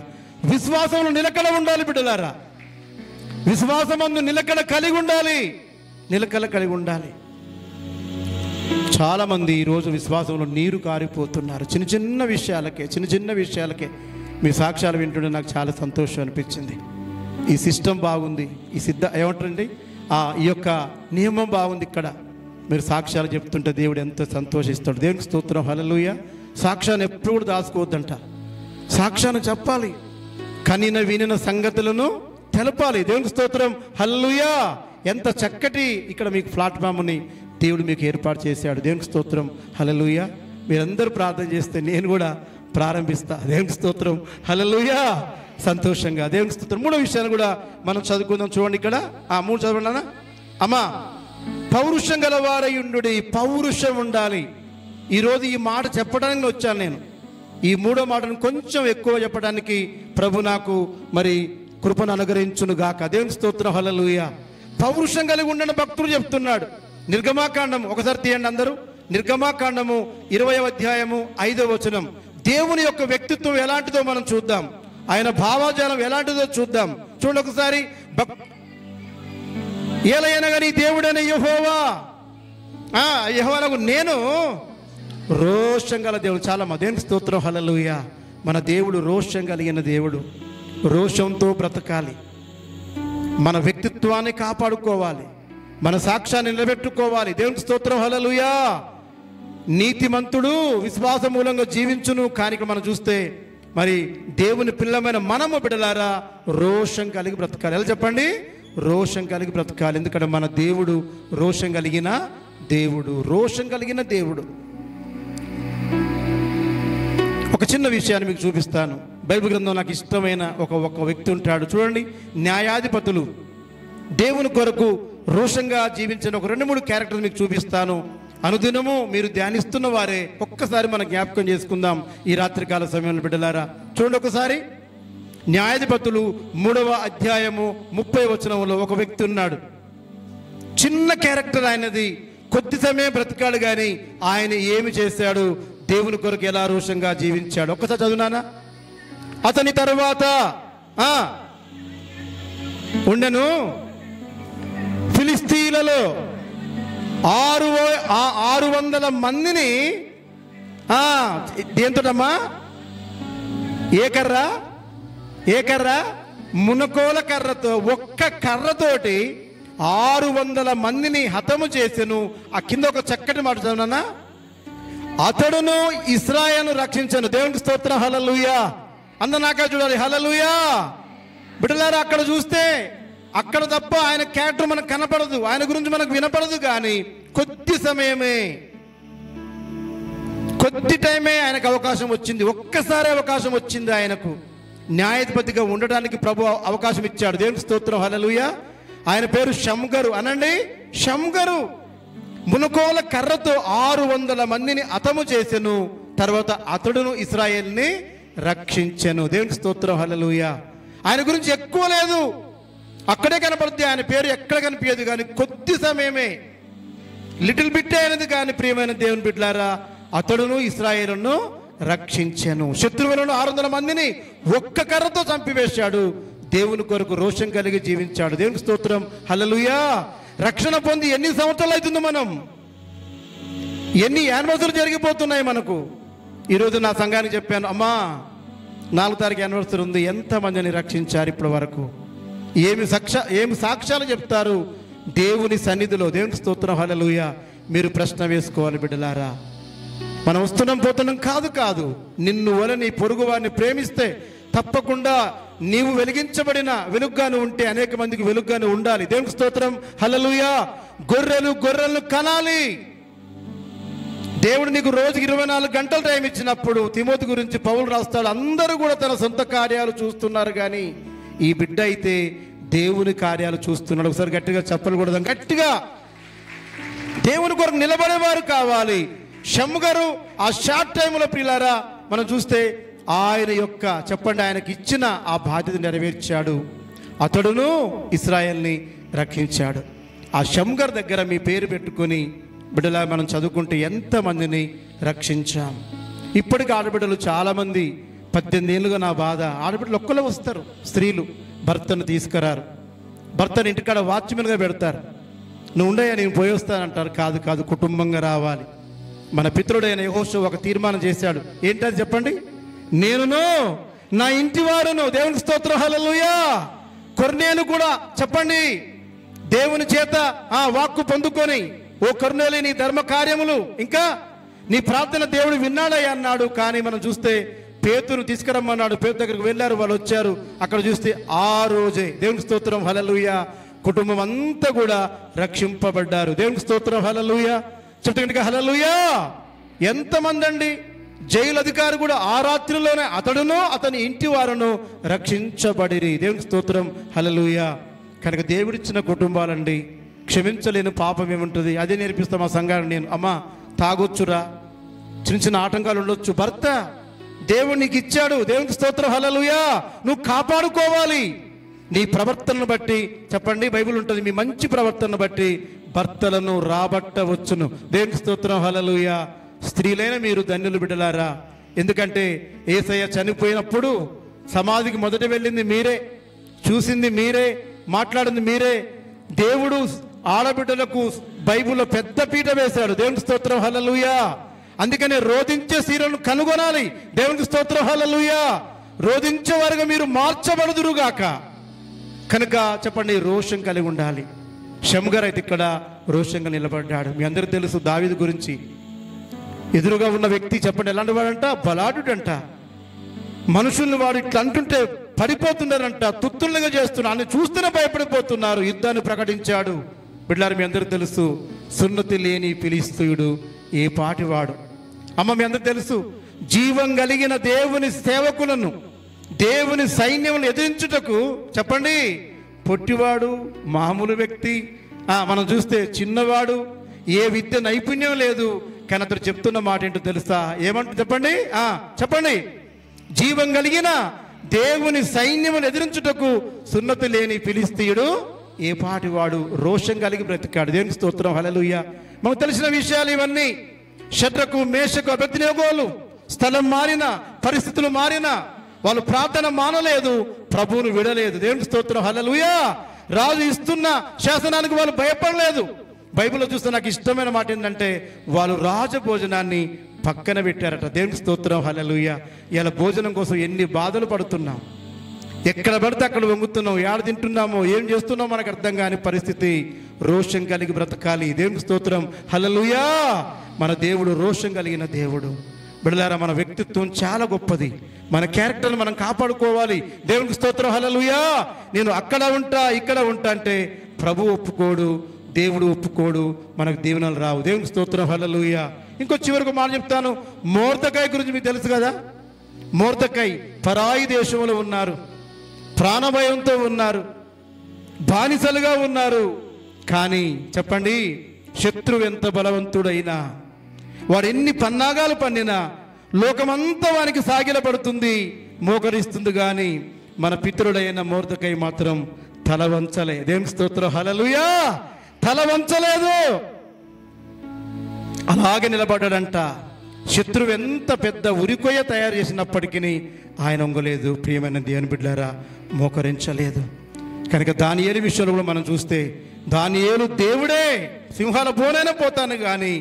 విశ్వాసంలో నిలకడ ఉండాలి బిడ్డలారా. విశ్వాసమందు నిలకడ కలిగి ఉండాలి, నిలకడ కలిగి ఉండాలి. చాలామంది ఈరోజు విశ్వాసంలో నీరు కారిపోతున్నారు. చిన్న చిన్న విషయాలకే మీ సాక్ష్యాలు వింటుంటే నాకు చాలా సంతోషం అనిపించింది. ఈ సిస్టమ్ బాగుంది, ఈ ఏమంటారండి ఈ యొక్క నియమం బాగుంది. ఇక్కడ మీరు సాక్ష్యాలు చెప్తుంటే దేవుడు ఎంతో సంతోషిస్తాడు. దేవునికి స్తోత్రం, హల్లెలూయా. సాక్ష్యాన్ని ఎప్పుడు కూడా దాచుకోవద్దంట, సాక్ష్యాన్ని చెప్పాలి. కనిన వినిన సంగతులను తెలపాలి. దేవునికి స్తోత్రం, హల్లెలూయా. ఎంత చక్కటి ఇక్కడ మీకు ప్లాట్ఫామ్ని దేవుడు మీకు ఏర్పాటు చేశాడు. దేవునికి స్తోత్రం, హల్లెలూయా. మీరందరూ ప్రార్థన చేస్తే నేను కూడా ప్రారంభిస్తా. దేవునికి స్తోత్రం, హల్లెలూయా. సంతోషంగా దేవునికి స్తోత్రం. మూడో విషయాన్ని కూడా మనం చదువుకుందాం. చూడండి ఇక్కడ ఆ 3 చదవండి అమ్మా. పౌరుషం గలవారై ఉండుడి. పౌరుషం ఉండాలి. ఈరోజు ఈ మాట చెప్పడానికి వచ్చాను నేను. ఈ 3వ మాటను కొంచెం ఎక్కువ చెప్పడానికి ప్రభు నాకు మరి కృపను అనుగ్రహించును గాక. దేవునికి స్తోత్రం, హల్లెలూయా. పౌరుషం కలిగి ఉండని భక్తుడు చెప్తున్నాడు. నిర్గమాకాండం ఒకసారి తీయండి అందరూ. నిర్గమాకాండము 20వ అధ్యాయము 5వ వచనం. దేవుని యొక్క వ్యక్తిత్వం ఎలాంటిదో మనం చూద్దాం. ఆయన భావాజాలం ఎలాంటిదో చూద్దాం. చూడండి ఒకసారి. ఏలైనా నీ దేవుడైన యెహోవా, యెహోవాకు నేను రోషం గల దేవుడు. చాలా దేవునికి స్తోత్రం, హల్లెలూయా. మన దేవుడు రోషం కలిగిన దేవుడు. రోషంతో బ్రతకాలి. మన వ్యక్తిత్వాన్ని కాపాడుకోవాలి. మన సాక్ష్యాన్ని నిలబెట్టుకోవాలి. దేవునికి స్తోత్రం, హల్లెలూయా. నీతిమంతుడు విశ్వాస మూలంగా జీవించును. కానీ మనం చూస్తే మరి దేవుని పిల్లమైన మనము బిడ్డలారా రోషం కలిగి బ్రతకాలి. ఎలా చెప్పండి? రోషం కలిగి బ్రతకాలి. ఎందుకంటే మన దేవుడు రోషం కలిగిన దేవుడు. రోషం కలిగిన దేవుడు. ఒక చిన్న విషయాన్ని మీకు చూపిస్తాను. బైబిల్ గ్రంథం నాకు ఇష్టమైన ఒక వ్యక్తి ఉంటాడు. చూడండి, న్యాయాధిపతులు దేవుని కొరకు రోషంగా జీవించిన ఒక 2-3 క్యారెక్టర్స్ మీకు చూపిస్తాను. అనుదినము మీరు ధ్యానిస్తున్న వారే ఒక్కసారి మనం జ్ఞాపకం చేసుకుందాం ఈ రాత్రికాల సమయంలో బిడ్డలారా. చూడండి ఒకసారి. న్యాయాధిపతులు 3వ అధ్యాయము 30వ వచనంలో ఒక వ్యక్తి ఉన్నాడు. చిన్న క్యారెక్టర్ ఆయనది. కొద్ది సమయం బ్రతికాడు కానీ ఆయన ఏమి చేశాడు? దేవుని కొరకు ఎలా రోషంగా జీవించాడు. ఒక్కసారి చదువునానా. అతని తరువాత ఉండెను ఫిలిస్తీన్లలో 600 మందిని దేంతోటమ్మా? ఏ కర్ర? మునకోల కర్రతో. ఒక్క కర్రతోటి 600 మందిని హతము చేసెను. ఆ కింద ఒక చక్కటి మాట చదువునా. అతడును ఇశ్రాయేలును రక్షించను. దేవునికి స్తోత్రం, హల్లెలూయా. అందరూ నాకే చూడాలి, హల్లెలూయా. బిడ్డలారా, అక్కడ చూస్తే అక్కడ తప్ప ఆయన క్యారెక్టర్ మనకు కనపడదు, ఆయన గురించి మనకు వినపడదు. కానీ కొద్ది సమయమే, కొద్ది టైమే ఆయనకు అవకాశం వచ్చింది. ఒక్కసారి అవకాశం వచ్చింది ఆయనకు. న్యాయాధిపతిగా ఉండడానికి ప్రభు అవకాశం ఇచ్చాడు. దేవునికి స్తోత్రం, హల్లెలూయా. ఆయన పేరు షమ్గరు. అనండి, షమ్గరు. మునకోల కర్రతో 600 మందిని హతము చేసెను. తర్వాత అతడును ఇశ్రాయేలుని రక్షించెను. దేవునికి స్తోత్రం, హల్లెలూయా. ఆయన గురించి ఎక్కువ లేదు, అక్కడే కనపడుతుంది. ఆయన పేరు ఎక్కడ కనిపించదు. కానీ కొద్ది సమయమే, లిటిల్ బిట్ అయినది. కానీ ప్రియమైన దేవుని బిడ్డలారా, అతడును ఇశ్రాయేలును రక్షించెను. శత్రువులను 600 మందిని ఒక్క కర్రతో చంపివేశాడు. దేవుని కొరకు రోషం కలిగి జీవించాడు. దేవునికి స్తోత్రం, హల్లెలూయా. రక్షణ పొంది ఎన్ని సంవత్సరాలు అవుతుందో, మనం ఎన్ని యానివర్సరీ జరిగిపోతున్నాయి మనకు. ఈరోజు నా సంఘానికి చెప్పాను, అమ్మా 4వ తారీఖు యానివర్సరీ ఉంది. ఎంతమందిని రక్షించారు ఇప్పటి వరకు? ఏమి సాక్ష్యాలు చెప్తారు దేవుని సన్నిధిలో. దేవునికి స్తోత్రం, హల్లెలూయా. మీరు ప్రశ్న వేసుకోవాలి బిడ్డలారా. మనం వస్తున్నాం పోతున్నాం కాదు. నిన్ను వల్ల నీ పొరుగు వారిని ప్రేమిస్తే తప్పకుండా నీవు వెలిగించబడిన వెలుగ్గాను ఉంటే అనేక మందికి వెలుగ్గాను ఉండాలి. దేవునికి స్తోత్రం, హల్లెలూయా. గొర్రెలను కనాలి. దేవుడు నీకు రోజుకి 24 గంటలు టైం ఇచ్చినప్పుడు తిమోతి గురించి పౌలు రాస్తాడు, అందరూ కూడా తన సొంత కార్యాలు చూస్తున్నారు కానీ ఈ బిడ్డ అయితే దేవుని కార్యాలు చూస్తున్నాడు. ఒకసారి గట్టిగా చెప్పకూడదు, గట్టిగా దేవుని కొరకు నిలబడేవారు కావాలి. షమ్గరు ఆ షార్ట్ టైంలో పిల్లారా మనం చూస్తే ఆయన యొక్క చెప్పండి ఆయనకి ఇచ్చిన ఆ బాధ్యత నెరవేర్చాడు. అతడును ఇశ్రాయేల్ని రక్షించాడు. ఆ షమ్గర్ దగ్గర మీ పేరు పెట్టుకొని బిడ్డలా మనం చదువుకుంటే ఎంతమందిని రక్షించాం. ఇప్పటికి ఆడబిడ్డలు చాలామంది 18 ఏళ్ళుగా నా బాధ, ఆడబిడ్డలు ఒక్కళ్ళు వస్తారు, స్త్రీలు భర్తను తీసుకురారు. భర్తను ఇంటికాడ వాచ్మెన్గా పెడతారు. నువ్వు ఉండయా నేను పోయి వస్తానంటారు. కాదు, కుటుంబంగా రావాలి. మన పితరుడైన యెహోషువ ఒక తీర్మానం చేశాడు. ఏంటది చెప్పండి? నేనును నా ఇంటి వారును. దేవునికి స్తోత్రం, హల్లెలూయా. కొర్నేలు కూడా చెప్పండి దేవుని చేత వాక్కు పొందుకొని, ఓ కొర్నేలు నీ ధర్మ కార్యములు ఇంకా నీ ప్రార్థన దేవుడు విన్నాడయ్య అన్నాడు. కానీ మనం చూస్తే పేతురు తీసుకురమ్మన్నాడు. పేతురు దగ్గరికి వెళ్ళారు, వాళ్ళు వచ్చారు. అక్కడ చూస్తే ఆ రోజే దేవునికి స్తోత్రం హల్లెలూయా కుటుంబం అంతా కూడా రక్షింపబడ్డారు. దేవునికి స్తోత్రం హల్లెలూయా. చెప్తే హల్లెలూయా. ఎంతమంది అండి! జైలు అధికారి కూడా ఆ రాత్రిలోనే అతడును అతని ఇంటి వారును రక్షించబడిరి. దేవునికి స్తోత్రం హల్లెలూయా. కనుక దేవుడిచ్చిన కుటుంబాలండి, క్షమించలేని పాపం ఏముంటుంది? అదే నేర్పిస్తాం మా సంఘాన్ని నేను. అమ్మ తాగొచ్చురా, చిన్న చిన్న ఆటంకాలు ఉండొచ్చు, భర్త దేవుడు నీకు ఇచ్చాడు. దేవునికి స్తోత్రం హల్లెలూయా. నువ్వు కాపాడుకోవాలి నీ ప్రవర్తనను బట్టి. చెప్పండి, బైబిల్ ఉంటుంది, మీ మంచి ప్రవర్తనను బట్టి భర్తలను రాబట్టవచ్చును. దేవునికి స్తోత్రం హల్లెలూయా. స్త్రీలైన మీరు ధన్యులు బిడ్డలారా. ఎందుకంటే యేసయ్య చనిపోయినప్పుడు సమాధికి మొదట వెళ్ళింది మీరే, చూసింది మీరే, మాట్లాడింది మీరే. దేవుడు ఆడబిడ్డలకు బైబిల్లో పెద్ద పీట వేశాడు. దేవునికి స్తోత్రం హల్లెలూయా. అందుకనే రోధించే స్త్రీలను కనుగొనాలి. దేవునికి స్తోత్రం హల్లెలూయా. రోధించే వారుగా మీరు మార్చబడుదురుగాక. కనుక చెప్పండి, రోషం కలిగి ఉండాలి. షమ్గర్ అయితే ఇక్కడ రోషంగా నిలబడ్డాడు. మీ అందరికీ తెలుసు దావీదు గురించి. ఎదురుగా ఉన్న వ్యక్తి చెప్పండి ఎలాంటి వాడంట? బలాఢ్యుడంట. మనుషుల్ని వాడు ఇట్లా అంటుంటే పడిపోతున్నారంట, తుత్తులుగా చేస్తున్నారు, అని చూస్తూనే భయపడిపోతున్నారు. యుద్ధాన్ని ప్రకటించాడు. బిడ్డలారా, మీ అందరికీ తెలుసు సున్నతి లేని ఫిలిష్తీయుడు ఏ పాటివాడు. అమ్మ, మీ అందరికీ తెలుసు జీవం కలిగిన దేవుని సేవకులను, దేవుని సైన్యములను ఎదిరించుటకు చెప్పండి పొట్టివాడు, మామూలు వ్యక్తి, మనం చూస్తే చిన్నవాడు, ఏ విద్య నైపుణ్యం లేదు. కానీ అతడు చెప్తున్న మాట ఏంటో తెలుసా? ఏమంటూ చెప్పండి, చెప్పండి. జీవం కలిగిన దేవుని సైన్యమును ఎదిరించుటకు సున్నతి లేని ఫిలిష్తీయుడు ఏ పాటివాడు రోషం కలిగి బ్రతికాడు. దేవునికి స్తోత్రం హల్లెలూయా. మనకు తెలిసిన విషయాలు ఇవన్నీ. షద్రకు, మేషకు, అబేద్నెగోలు స్థలం మారిన, పరిస్థితులు మారిన, వాళ్ళు ప్రార్థన మానలేదు, ప్రభువును విడలేదు. దేవునికి స్తోత్రం హల్లెలూయా. రాజు ఇస్తున్న శాసనానికి వాళ్ళు భయపడలేదు. బైబిల్లో చూస్తే నాకు ఇష్టమైన మాట ఏంటంటే, వాళ్ళు రాజభోజనాన్ని పక్కన పెట్టారట. దేవునికి స్తోత్రం హల్లెలూయా. ఇలా భోజనం కోసం ఎన్ని బాధలు పడుతున్నాం, ఎక్కడ పడితే అక్కడ వంగుతున్నాం, ఏడ తింటున్నామో ఏం చేస్తున్నామో మనకు అర్థం కాని పరిస్థితి. రోషం కలిగి బ్రతకాలి. దేవునికి స్తోత్రం హల్లెలూయా. మన దేవుడు రోషం కలిగిన దేవుడు. బిడ్డలారా, మన వ్యక్తిత్వం చాలా గొప్పది. మన క్యారెక్టర్ని మనం కాపాడుకోవాలి. దేవునికి స్తోత్రం హల్లెలూయా. నేను అక్కడ ఉంటా, ఇక్కడ ఉంటా అంటే ప్రభు ఒప్పుకోడు, దేవుడు ఒప్పుకోడు, మనకు దీవెనలు రావు. దేవునికి స్తోత్రం హల్లెలూయా. ఇంకో చివరికి మాట చెప్తాను. మొర్దెకై గురించి మీకు తెలుసు కదా. మొర్దెకై పరాయి దేశంలో ఉన్నారు, ప్రాణభయంతో ఉన్నారు, బానిసలుగా ఉన్నారు. కానీ చెప్పండి, శత్రువు ఎంత బలవంతుడైనా, వాడు ఎన్ని పన్నాగాలు పన్నినా, లోకమంతా వానికి సాగిలపడుతుంది, మోకరిస్తుంది. కానీ మన పితరుడైన మొర్దెకై మాత్రం తల వంచలే. దేవునికి స్తోత్రం హల్లెలూయా. తల వంచలేదు, అలాగే నిలబడ్డాడంట. శత్రువు ఎంత పెద్ద ఉరికొయ్య తయారు చేసినప్పటికీ ఆయన వంగలేదు. ప్రియమైన దేవుని బిడ్డలారా, మోకరించలేదు. కనుక దానియేలు విషయంలో కూడా మనం చూస్తే, దానియేలు దేవుడే, సింహాల బోనైనా పోతాను కానీ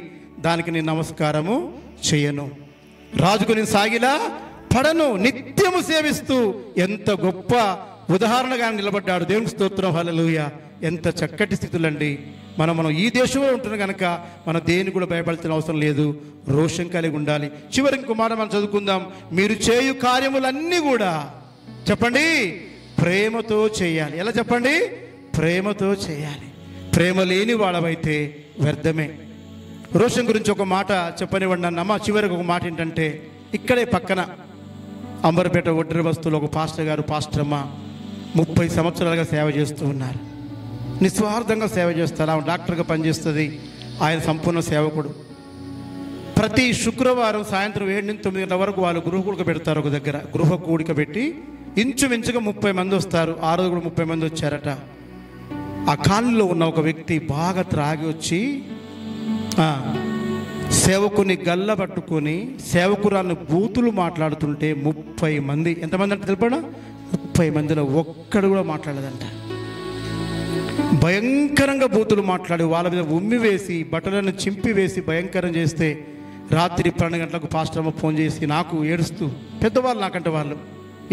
దానికి నేను నమస్కారము చేయను, రాజుకు నేను సాగిలా పడను, నిత్యము సేవిస్తూ ఎంత గొప్ప ఉదాహరణగా నిలబడ్డాడు. దేవునికి స్తోత్రం హల్లెలూయా. ఎంత చక్కటి స్థితులండి. మనం ఈ దేశంలో ఉంటున్నాం కనుక మన దేని కూడా భయపడాల్సిన అవసరం లేదు. రోషం కలిగి ఉండాలి. చివరికి ఇంకో మాట మనం చదువుకుందాం. మీరు చేయు కార్యములన్నీ కూడా చెప్పండి ప్రేమతో చేయాలి. ఎలా చెప్పండి? ప్రేమతో చేయాలి. ప్రేమ లేని వాడవైతే వ్యర్థమే. రోషం గురించి ఒక మాట చెప్పనివ్వండి నన్ను. అమ్మ, చివరికి ఒక మాట ఏంటంటే, ఇక్కడే పక్కన అంబర్పేట ఒడ్డరి బస్తులో ఒక పాస్టర్ గారు, పాస్టర్ అమ్మ 30 సంవత్సరాలుగా సేవ చేస్తూ ఉన్నారు. నిస్వార్థంగా సేవ చేస్తారు. ఆమె డాక్టర్గా పనిచేస్తుంది. ఆయన సంపూర్ణ సేవకుడు. ప్రతి శుక్రవారం సాయంత్రం 7 నుంచి 9 గంటల వరకు వాళ్ళు గృహ కూడిక పెడతారు. ఒక దగ్గర గృహ కూడిక పెట్టి ఇంచుమించుగా 30 మంది వస్తారు. ఆ రోజు కూడా 30 మంది వచ్చారట. ఆ కాలనీలో ఉన్న ఒక వ్యక్తి బాగా త్రాగి వచ్చి సేవకుని గల్ల పట్టుకొని సేవకురాలను బూతులు మాట్లాడుతుంటే 30 మంది, ఎంతమంది అంటే తెలిపడా, 30 మందిలో ఒక్కడు కూడా మాట్లాడలేదంట. భయంకరంగా బూతులు మాట్లాడి వాళ్ళ మీద ఉమ్మి వేసి బట్టలను చింపి వేసి భయంకరం చేస్తే రాత్రి 12 గంటలకు పాస్టర్ అమ్మ ఫోన్ చేసి నాకు ఏడుస్తూ, పెద్దవాళ్ళు నాకంటే వాళ్ళు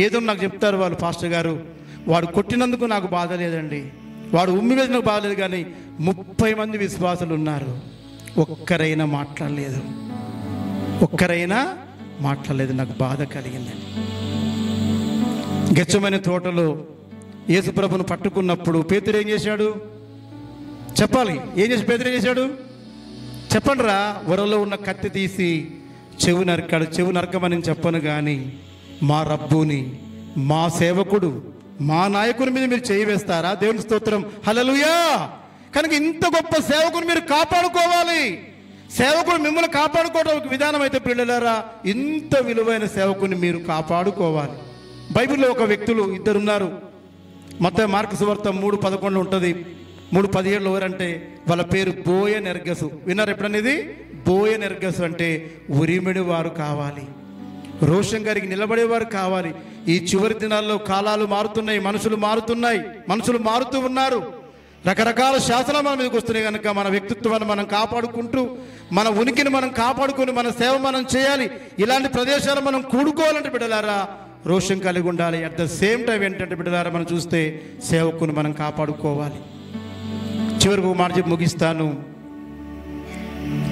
ఏదో నాకు చెప్తారు వాళ్ళు, పాస్టర్ గారు వాడు కొట్టినందుకు నాకు బాధ లేదండి, వాడు ఉమ్మి వేసినందుకు బాధ లేదు, కానీ 30 మంది విశ్వాసులు ఉన్నారు, ఒక్కరైనా మాట్లాడలేదు, ఒక్కరైనా మాట్లాడలేదు. నాకు బాధ కలిగిందండి. గెత్సేమనే తోటలో యేసుప్రభును పట్టుకున్నప్పుడు పేతురు ఏం చేశాడు చెప్పాలి? ఏం చేసి పేతురు ఏం చేశాడు చెప్పండి రా. వరలో ఉన్న కత్తి తీసి చెవు నరికాడు. చెవు నరకమని చెప్పను కానీ మా రబ్బుని, మా సేవకుడు, మా నాయకుని మీద మీరు చేయి వేస్తారా? దేవుని స్తోత్రం, హల్లెలూయా. కనుక ఇంత గొప్ప సేవకుని మీరు కాపాడుకోవాలి. సేవకుడు మిమ్మల్ని కాపాడుకోవడం ఒక విధానం అయితే పిల్లలారా, ఇంత విలువైన సేవకుని మీరు కాపాడుకోవాలి. బైబిల్లో ఒక వ్యక్తులు ఇద్దరున్నారు. మత్తయి మార్కు సువార్త 3:11 ఉంటుంది. 3:17 ఎవరంటే వాళ్ళ పేరు బోయనెర్గసు. విన్నారు ఎప్పుడనేది? బోయనెర్గసు అంటే ఉరిమిడి వారు కావాలి, రోషం గారికి నిలబడేవారు కావాలి. ఈ చివరి దినాల్లో కాలాలు మారుతున్నాయి, మనుషులు మారుతూ ఉన్నారు. రకరకాల శాసనాలు మన మీదకి వస్తున్నాయి. కనుక మన వ్యక్తిత్వాన్ని మనం కాపాడుకుంటూ, మన ఉనికిని మనం కాపాడుకొని, మన సేవ మనం చేయాలి. ఇలాంటి ప్రదేశాలు మనం కూడుకోవాలంటే బిడ్డలారా రోషం కలిగి ఉండాలి. అట్ ద సేమ్ టైం ఏంటంటే బిడ్డలారా మనం చూస్తే సేవకుని మనం కాపాడుకోవాలి. చివరికి ఒక మాట చెప్పి ముగిస్తాను.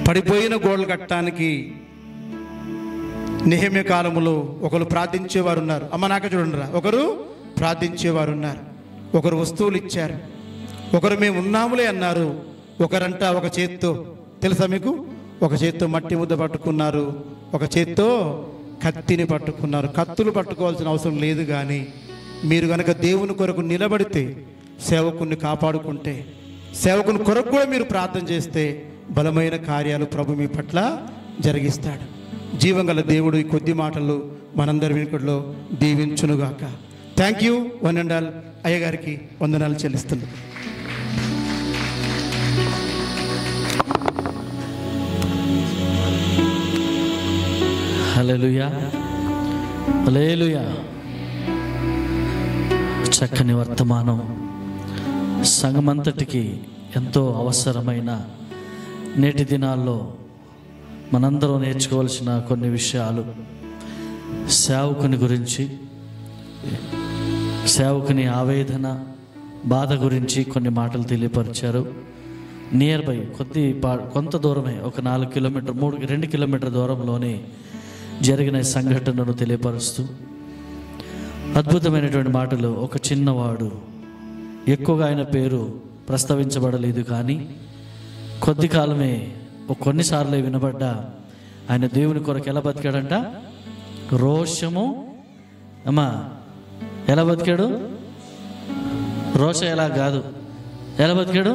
పడిపోయిన గోడలు కట్టడానికి నెహెమ్యా కాలంలో ఒకరు ప్రార్థించేవారు ఉన్నారు. అమ్మ నాక చూడండి రా, ఒకరు ప్రార్థించేవారు ఉన్నారు. ఒకరు వస్తువులు ఇచ్చారు, ఒకరు మేము ఉన్నాములే అన్నారు. ఒకరంట ఒక చేత్తో, తెలుసా మీకు, ఒక చేత్తో మట్టి ముద్ద పట్టుకున్నారు, ఒక చేత్తో కత్తిని పట్టుకున్నారు. కత్తులు పట్టుకోవాల్సిన అవసరం లేదు. కానీ మీరు కనుక దేవుని కొరకు నిలబడితే, సేవకుని కాపాడుకుంటే, సేవకుని కొరకు కూడా మీరు ప్రార్థన చేస్తే బలమైన కార్యాలు ప్రభు మీ పట్ల జరిగిస్తాడు. జీవంగల దేవుడు ఈ కొద్ది మాటలు మనందరి వెనుకలో దీవించునుగాక. Thank you. One and all అయ్యగారికి వందనాలు చెల్లిస్తున్నాను. హల్లెలూయా, హల్లెలూయా. చక్కని వర్తమానం సంఘమంతటికి ఎంతో అవసరమైన నేటి దినాల్లో మనందరం నేర్చుకోవాల్సిన కొన్ని విషయాలు, సేవకుని గురించి, సేవకుని ఆవేదన, బాధ గురించి కొన్ని మాటలు తెలియపరిచారు. నియర్ బై కొంత దూరమే, ఒక 4 కిలోమీటర్ 2 కిలోమీటర్ దూరంలోనే జరిగిన సంఘటనను తెలియపరుస్తూ అద్భుతమైనటువంటి మాటలు. ఒక చిన్నవాడు, ఎక్కువగా ఆయన పేరు ప్రస్తావించబడలేదు, కానీ కొద్ది కాలమే కొన్నిసార్లు వినబడ్డా ఆయన దేవుని కొరకు ఎలా బతికాడంట? రోషము. అమ్మా ఎలా బతికాడు? రోషం ఎలా కాదు, ఎలా బతికాడు?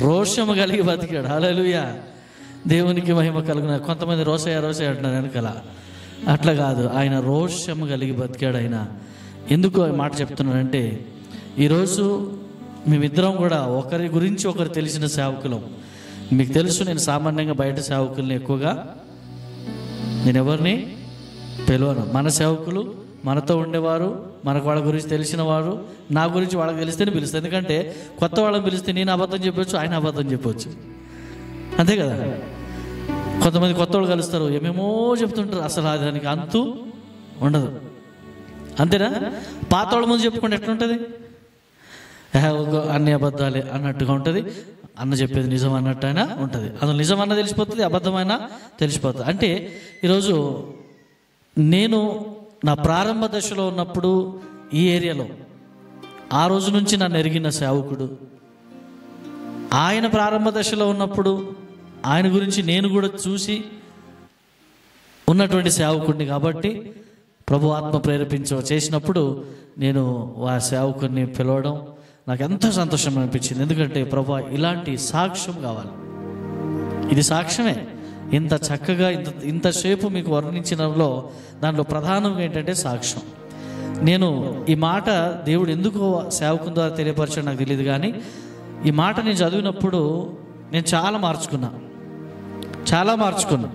రోషము కలిగి బతికాడు. హల్లెలూయా, దేవునికి మహిమ కలుగున. కొంతమంది రోషయ్య అంటున్నారు వెనకాల, అట్లా కాదు. ఆయన రోషము కలిగి బతికాడు. ఆయన ఎందుకు ఆ మాట చెప్తున్నానంటే, ఈరోజు మేమిద్దరం కూడా ఒకరి గురించి ఒకరు తెలిసిన సేవకులం. మీకు తెలుసు, నేను సామాన్యంగా బయట సేవకుల్ని ఎక్కువగా నేను ఎవరిని పిలవను. మన సేవకులు మనతో ఉండేవారు, మనకు వాళ్ళ గురించి తెలిసిన వారు, నా గురించి వాళ్ళకి తెలిస్తేనే పిలుస్తాను. ఎందుకంటే కొత్త వాళ్ళని పిలిస్తే నేను అబద్ధం చెప్పొచ్చు, ఆయన అబద్ధం చెప్పొచ్చు, అంతే కదా. కొంతమంది కొత్త వాళ్ళు కలుస్తారు, ఏమేమో చెప్తుంటారు, అసలు దానికి అంతు ఉండదు, అంతేనా. పాత వాళ్ళ ముందు చెప్పుకుంటే ఎట్లుంటుంది? అన్ని అబద్ధాలే అన్నట్టుగా ఉంటుంది. అన్న చెప్పేది నిజం అన్నట్టు అయినా ఉంటుంది. అసలు నిజం అన్న తెలిసిపోతుంది, అబద్ధమైనా తెలిసిపోతుంది. అంటే ఈరోజు నేను నా ప్రారంభ దశలో ఉన్నప్పుడు ఈ ఏరియాలో, ఆ రోజు నుంచి నన్ను ఎరిగిన సేవకుడు, ఆయన ప్రారంభ దశలో ఉన్నప్పుడు ఆయన గురించి నేను కూడా చూసి ఉన్నటువంటి సేవకుడిని. కాబట్టి ప్రభు ఆత్మ చేసినప్పుడు నేను ఆ సేవకుడిని పిలవడం నాకు ఎంతో సంతోషం అనిపించింది. ఎందుకంటే ప్రభు ఇలాంటి సాక్ష్యం కావాలి. ఇది సాక్ష్యమే. ఇంత చక్కగా ఇంతసేపు మీకు వర్ణించడంలో దాంట్లో ప్రధానంగా ఏంటంటే సాక్ష్యం. నేను ఈ మాట దేవుడు ఎందుకు సేవకుని ద్వారా తెలియపరచాడు నాకు తెలియదు, కానీ ఈ మాట నేను చదివినప్పుడు నేను చాలా మార్చుకున్నా.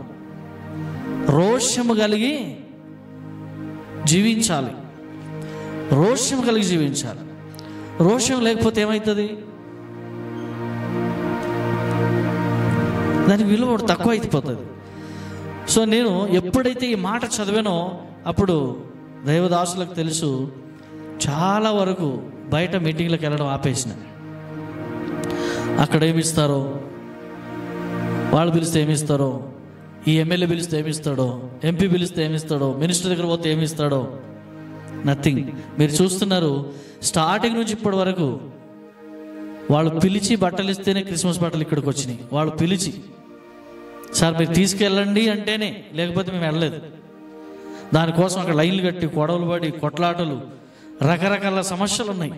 రోషము కలిగి జీవించాలి, రోషం కలిగి జీవించాలి. రోషం లేకపోతే ఏమవుతుంది? దాని విలువ తక్కువ అయిపోతుంది. సో నేను ఎప్పుడైతే ఈ మాట చదివానో అప్పుడు దైవదాసులకు తెలుసు, చాలా వరకు బయట మీటింగ్లకు వెళ్ళడం ఆపేసిన. అక్కడ ఏమిస్తారో, వాళ్ళు పిలిస్తే ఏమిస్తారో, ఈ ఎమ్మెల్యే పిలిస్తే ఏమిస్తాడో, ఎంపీ పిలిస్తే ఏమిస్తాడో, మినిస్టర్ దగ్గర పోతే ఏమిస్తాడో, నథింగ్. మీరు చూస్తున్నారు స్టార్టింగ్ నుంచి ఇప్పటి వరకు వాళ్ళు పిలిచి బట్టలు ఇస్తేనే క్రిస్మస్ బట్టలు ఇక్కడికి వచ్చినాయి. వాళ్ళు పిలిచి సార్ మీరు తీసుకెళ్ళండి అంటేనే, లేకపోతే మేము వెళ్ళలేదు. దానికోసం అక్కడ లైన్లు కట్టి గొడవలు పడి కొట్లాటలు, రకరకాల సమస్యలు ఉన్నాయి.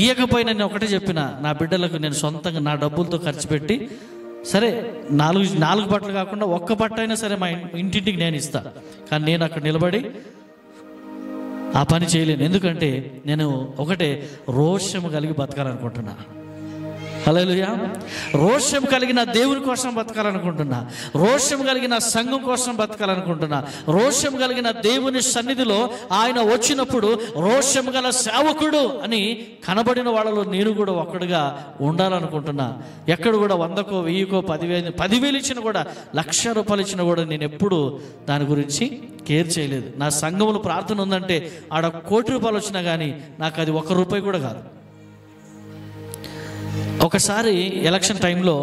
ఇయ్యకపోయినా నేను ఒకటే చెప్పిన, నా బిడ్డలకు నేను సొంతంగా నా డబ్బులతో ఖర్చు పెట్టి, సరే నాలుగు బట్టలు కాకుండా ఒక్క బట్ట అయినా సరే మా ఇంటింటికి నేను ఇస్తా, కానీ నేను అక్కడ నిలబడి ఆ పని చేయలేను. ఎందుకంటే నేను ఒకటే రోషము కలిగి బతకాలనుకుంటున్నా. హల్లెలూయా. రోషం కలిగిన దేవుని కోసం బతకాలనుకుంటున్నా, రోషం కలిగిన సంఘం కోసం బతకాలనుకుంటున్నా, రోషం కలిగిన దేవుని సన్నిధిలో ఆయన వచ్చినప్పుడు రోషం గల సేవకుడు అని కనబడిన వాళ్ళలో నేను కూడా ఒక్కడుగా ఉండాలనుకుంటున్నా. ఎక్కడ కూడా 100కో 1000కో 10,000 ఇచ్చినా కూడా, 1,00,000 రూపాయలు ఇచ్చినా కూడా నేను ఎప్పుడు దాని గురించి కేర్ చేయలేదు. నా సంఘంలో ప్రార్థన ఉందంటే ఆడ 1 కోటి రూపాయలు వచ్చినా కానీ నాకు అది 1 రూపాయి కూడా కాదు. ఒకసారి ఎలక్షన్ టైంలో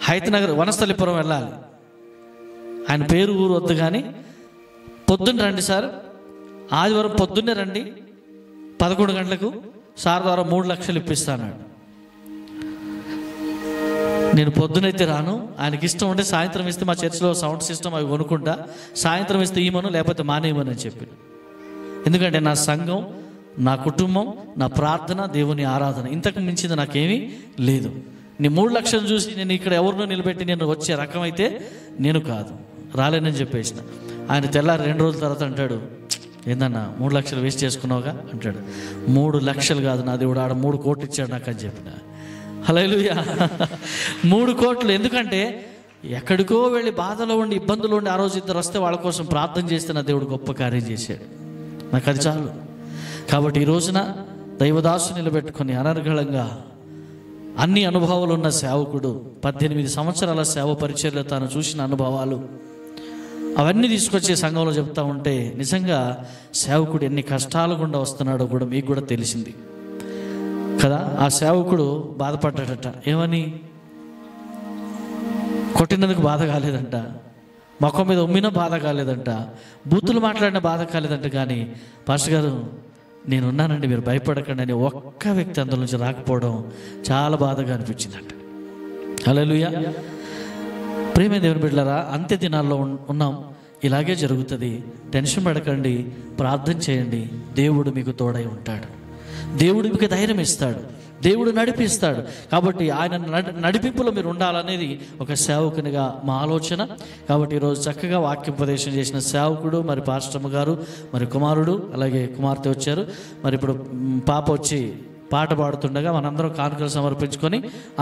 హైతనగర్ వనస్థలిపురం వెళ్ళాలి. ఆయన పేరు ఊరు వద్దు కానీ పొద్దున్న రండి సార్, ఆదివారం పొద్దున్నే రండి 11 గంటలకు, సార్ ద్వారా 3 లక్షలు ఇప్పిస్తాను. నేను పొద్దునైతే రాను, ఆయనకి ఇష్టం ఉంటే సాయంత్రం ఇస్తే మా చర్చిలో సౌండ్ సిస్టమ్ అవి కొనుక్కుంటా, సాయంత్రం ఇస్తే ఈమను లేకపోతే మానేయమని అని చెప్పి. ఎందుకంటే నా సంఘం, నా కుటుంబం, నా ప్రార్థన, దేవుని ఆరాధన, ఇంతకు మించింది నాకేమీ లేదు. నీ 3 లక్షలు చూసి నేను ఇక్కడ ఎవరినో నిలబెట్టి నేను వచ్చే రకం అయితే నేను కాదు, రాలేనని చెప్పేసిన. ఆయన తెల్లారి 2 రోజుల తర్వాత అంటాడు, ఏందన్నా 3 లక్షలు వేస్ట్ చేసుకున్నావుగా అంటాడు. 3 లక్షలు కాదు నా దేవుడు, ఆడ 3 కోట్లు ఇచ్చాడు నాకు అని చెప్పిన. హల్లెలూయా. 3 కోట్లు. ఎందుకంటే ఎక్కడికో వెళ్ళి బాధలో ఉండి ఇబ్బందులు ఉండి ఆ రోజు 2 వస్తే వాళ్ళ కోసం ప్రార్థన చేస్తే నా దేవుడు గొప్ప కార్యం చేశాడు. నాకు అది చాలు. కాబట్టి ఈ రోజున దైవదాసు నిలబెట్టుకొని అనర్గళంగా అన్ని అనుభవాలు ఉన్న సేవకుడు, 18 సంవత్సరాల సేవ పరిచర్యలో తాను చూసిన అనుభవాలు అవన్నీ తీసుకొచ్చే సంఘంలో చెప్తా ఉంటే నిజంగా సేవకుడు ఎన్ని కష్టాలు గుండా వస్తున్నాడో కూడా మీకు కూడా తెలిసింది కదా. ఆ సేవకుడు బాధపడ్డాడట. ఏమని? కొట్టినందుకు బాధ కాలేదంట, మొఖం మీద ఉమ్మిన బాధ కాలేదంట, బూతులు మాట్లాడిన బాధ కాలేదంట. కానీ పాస్టర్ గారు నేనున్నానండి, మీరు భయపడకండి అని ఒక్క వ్యక్తి అందులో నుంచి రాకపోవడం చాలా బాధగా అనిపించిందంట. హల్లెలూయా. ప్రియమైన దేవుని బిడ్డలారా, అంత్య దినాల్లో ఉన్నాం. ఇలాగే జరుగుతుంది. టెన్షన్ పడకండి, ప్రార్థన చేయండి. దేవుడు మీకు తోడై ఉంటాడు, దేవుడు మీకు ధైర్యం ఇస్తాడు, దేవుడు నడిపిస్తాడు. కాబట్టి ఆయన నడిపింపులో మీరు ఉండాలనేది ఒక సేవకునిగా మా ఆలోచన. కాబట్టి ఈరోజు చక్కగా వాక్యోపదేశం చేసిన సేవకుడు, మరి పాస్టమ్మ గారు, మరి కుమారుడు, అలాగే కుమార్తె వచ్చారు. మరి ఇప్పుడు పాప వచ్చి పాట పాడుతుండగా మనందరం కానుకలు సమర్పించుకొని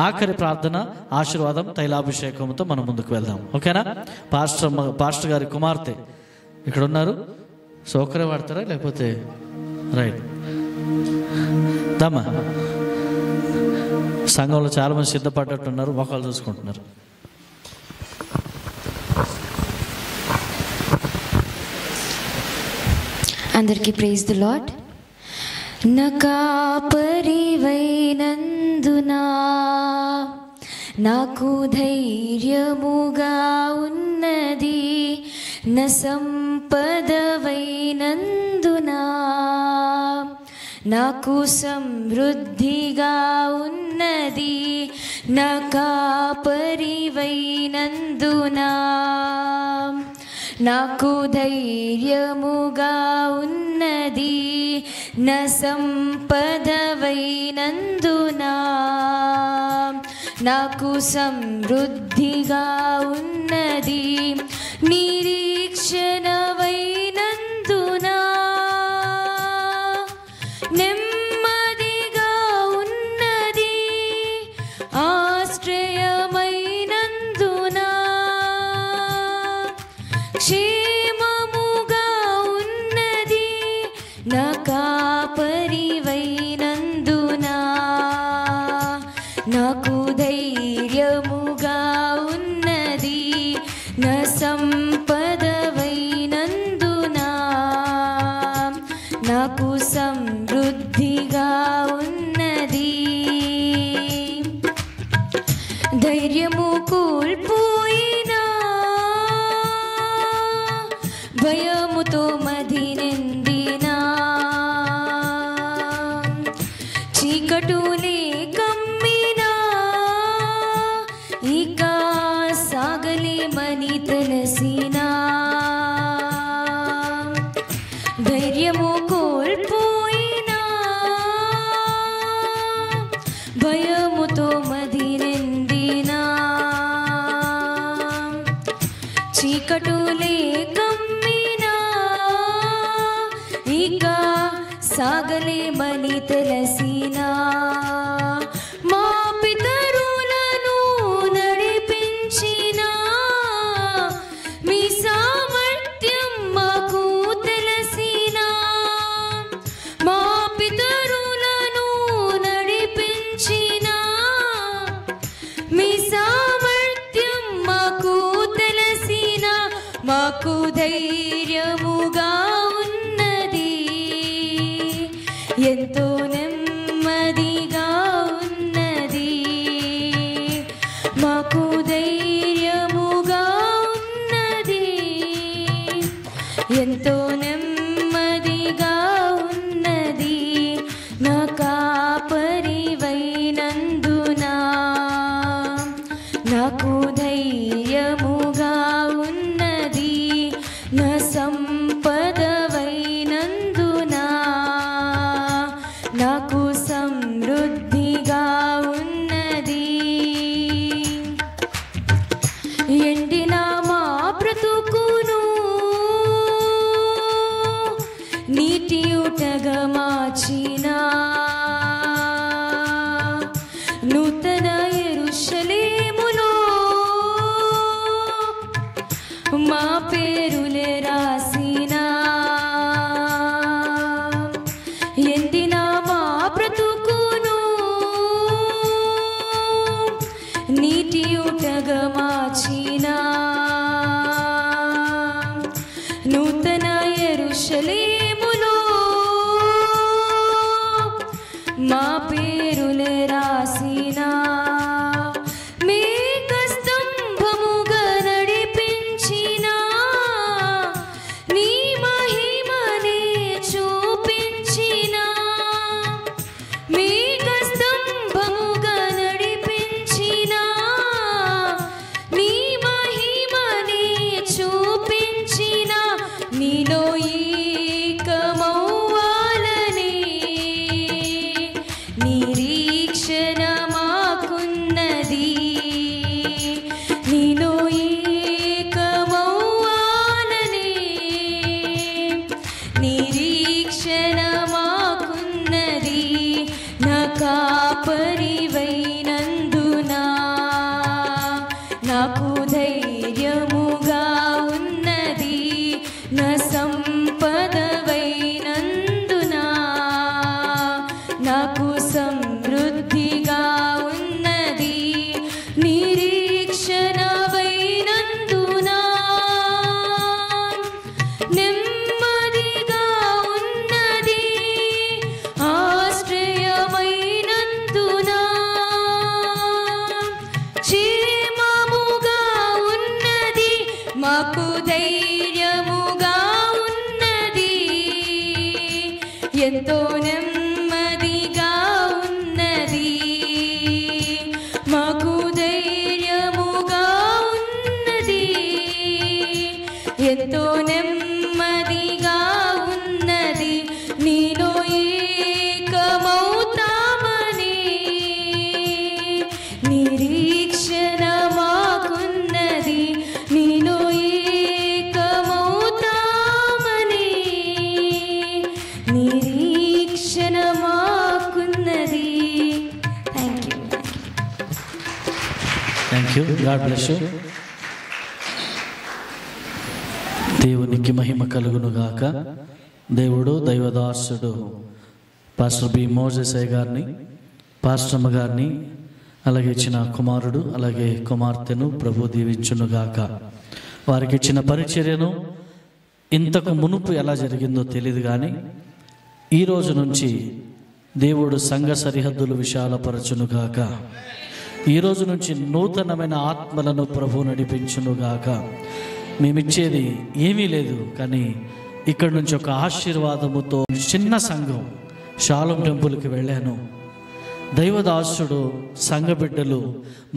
ఆఖరి ప్రార్థన, ఆశీర్వాదం, తైలాభిషేకంతో మనం ముందుకు వెళ్దాం. ఓకేనా? పాస్టర్ గారి కుమార్తె ఇక్కడ ఉన్నారు. సోకరే వాడతారా లేకపోతే రైట్ దమ్మా. సంఘంలో చాలామంది సిద్ధపడ్డట్టున్నారు, మొక్కలు చూసుకుంటున్నారు. అందరికీ ప్రైజ్ ది లార్డ్. నా కాపరివైనందునా నాకు ధైర్యముగా ఉన్నది, నా సంపదవైనందునా నాకు సమృద్ధిగా ఉన్నది, నా కాపరివైనందునా నాకు ధైర్యముగా ఉన్నది, నా సంపదవైనందునా నాకు సమృద్ధిగా ఉన్నది, నిరీక్షణవైనందునా నెమ్మదిగా ఉన్నది, ఆశ్రయమైనందునా క్షేమముగా ఉన్నది, నా కాపరివైనందునా నాకు ధైర్యముగా ఉన్నది, నా సంపదవైనందునా నాకు సమృద్ధిగా ఉన్నది. ధైర్యము కోల్పోయినా భయముతో మది నిండినా చీకటులే కమ్మినా ఇక సాగలేమని తెలిసినా ధైర్యము కోల్పోయినా భయముతో మది నిండినా చీకటులే కమ్మినా ఇక సాగలేమని తెలిసినా మా పితరులను నడిపించినా మీ సామర్థ్యం మాకు తెలిసినా మా పితరులను నడిపించినా మీ సామర్థ్యం మాకు తెలిసినా మాకు ధైర్యముగా ఉన్నది ఎంతో నెమ్మదిగా ఉన్నది మాకు ధైర్యముగా ఉన్నది ఎంతో నెమ్మదిగా ఉన్నది నా కాపరివైనందునా నాకు ధైర్యముగా ఉన్నది నా సంపదవైనందునా నాకు సమృద్ధిగా ఉన్నది ఎండిన మా బ్రతుకును నీటి ఊటగా మార్చినా నూతన యెరూషలేములో మా పేరులే రాసినా ఎండిన మా బ్రతుకును నీటి ఊటగా మార్చినా నూతన యెరూషలేములో మా పేరులే రాసినా మేఘ స్తంభముగా నడిపించినా నీ మహిమనే చూపించినా మేఘ స్తంభముగా నడిపించినా నీ మహిమనే చూపించినా నీలో ఏకమవ్వాలని నిరీక్షణ మాకున్నది నీలో ఏకమవ్వాలని నిరీక్షణ మాకున్నది నా కాపరివైనందునా నాకు ధైర్యముగా ఉన్నది నా సంపదవైనందునా నాకు సమృద్ధిగా ఉన్నది నిరీక్షణవైనందునా నెమ్మదిగా ఉన్నది ఆశ్రయమైనందునా క్షేమముగా ఉన్నది మాకు ధైర్యముగా ఉన్నది ఎంతో నెమ్మదిగా ఉన్నది మాకు ధైర్యముగా ఉన్నది ఎంతో నెమ్మదిగా ఉన్నది నీలో ఏకమవుతామని నిరీక్షణ మాకున్నది నీలో ఏకమవుతామని నిరీక్షణ మాకున్నది. Thank you. God bless you. దేవునికి మహిమ కలుగును గాక. దేవుడు దైవదాసుడు పాస్టర్ బి మోజెసయ్య గారిని, పాస్టర్ అమ్మ గారిని, అలాగే ఇచ్చిన కుమారుడు అలాగే కుమార్తెను ప్రభు దీవించును గాక. వారికి ఇచ్చిన పరిచర్యను ఇంతకు మునుపు ఎలా జరిగిందో తెలియదు, కానీ ఈ రోజు నుంచి దేవుడు సంఘ సరిహద్దులు విశాలపరచును గాక. ఈ రోజు నుంచి నూతనమైన ఆత్మలను ప్రభు నడిపించును గాక. మేమిచ్చేది ఏమీ లేదు, కానీ ఇక్కడి నుంచి ఒక ఆశీర్వాదముతో చిన్న సంఘం షాలోం టెంపుల్కి వెళ్ళాను. దైవదాసుడు సంఘ బిడ్డలు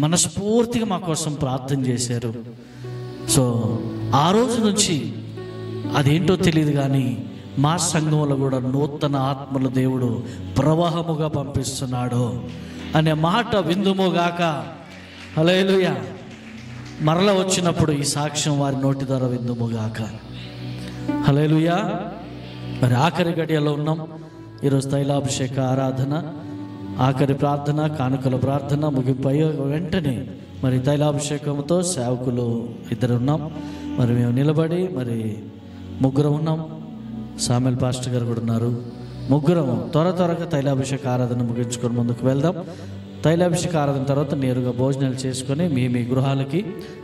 మనస్ఫూర్తిగా మా కోసం ప్రార్థన చేశారు. సో ఆ రోజు నుంచి అదేంటో తెలియదు కానీ మా సంఘంలో కూడా నూతన ఆత్మలు దేవుడు ప్రవాహముగా పంపిస్తున్నాడు అనే మాట విందుముగాక. హల్లెలూయా. మరల వచ్చినప్పుడు ఈ సాక్ష్యం వారి నోటి ద్వారా విందుముగాక. హల్లెలూయా. మరి ఆఖరి గడియలో ఉన్నాం. ఈరోజు తైలాభిషేక ఆరాధన, ఆఖరి ప్రార్థన, కానుకల ప్రార్థన ముగింపు వెంటనే మరి తైలాభిషేకంతో సేవకులు 2 ఉన్నాం. మరి మేము నిలబడి మరి 3 ఉన్నాం. సామెల్ పాస్టర్ గారు కూడా ఉన్నారు. 3 త్వరగా తైలాభిషేక ఆరాధన ముగించుకొని ముందుకు వెళ్దాం. తైలాభిషేక ఆరాధన తర్వాత నేరుగా భోజనాలు చేసుకొని మీ గృహాలకి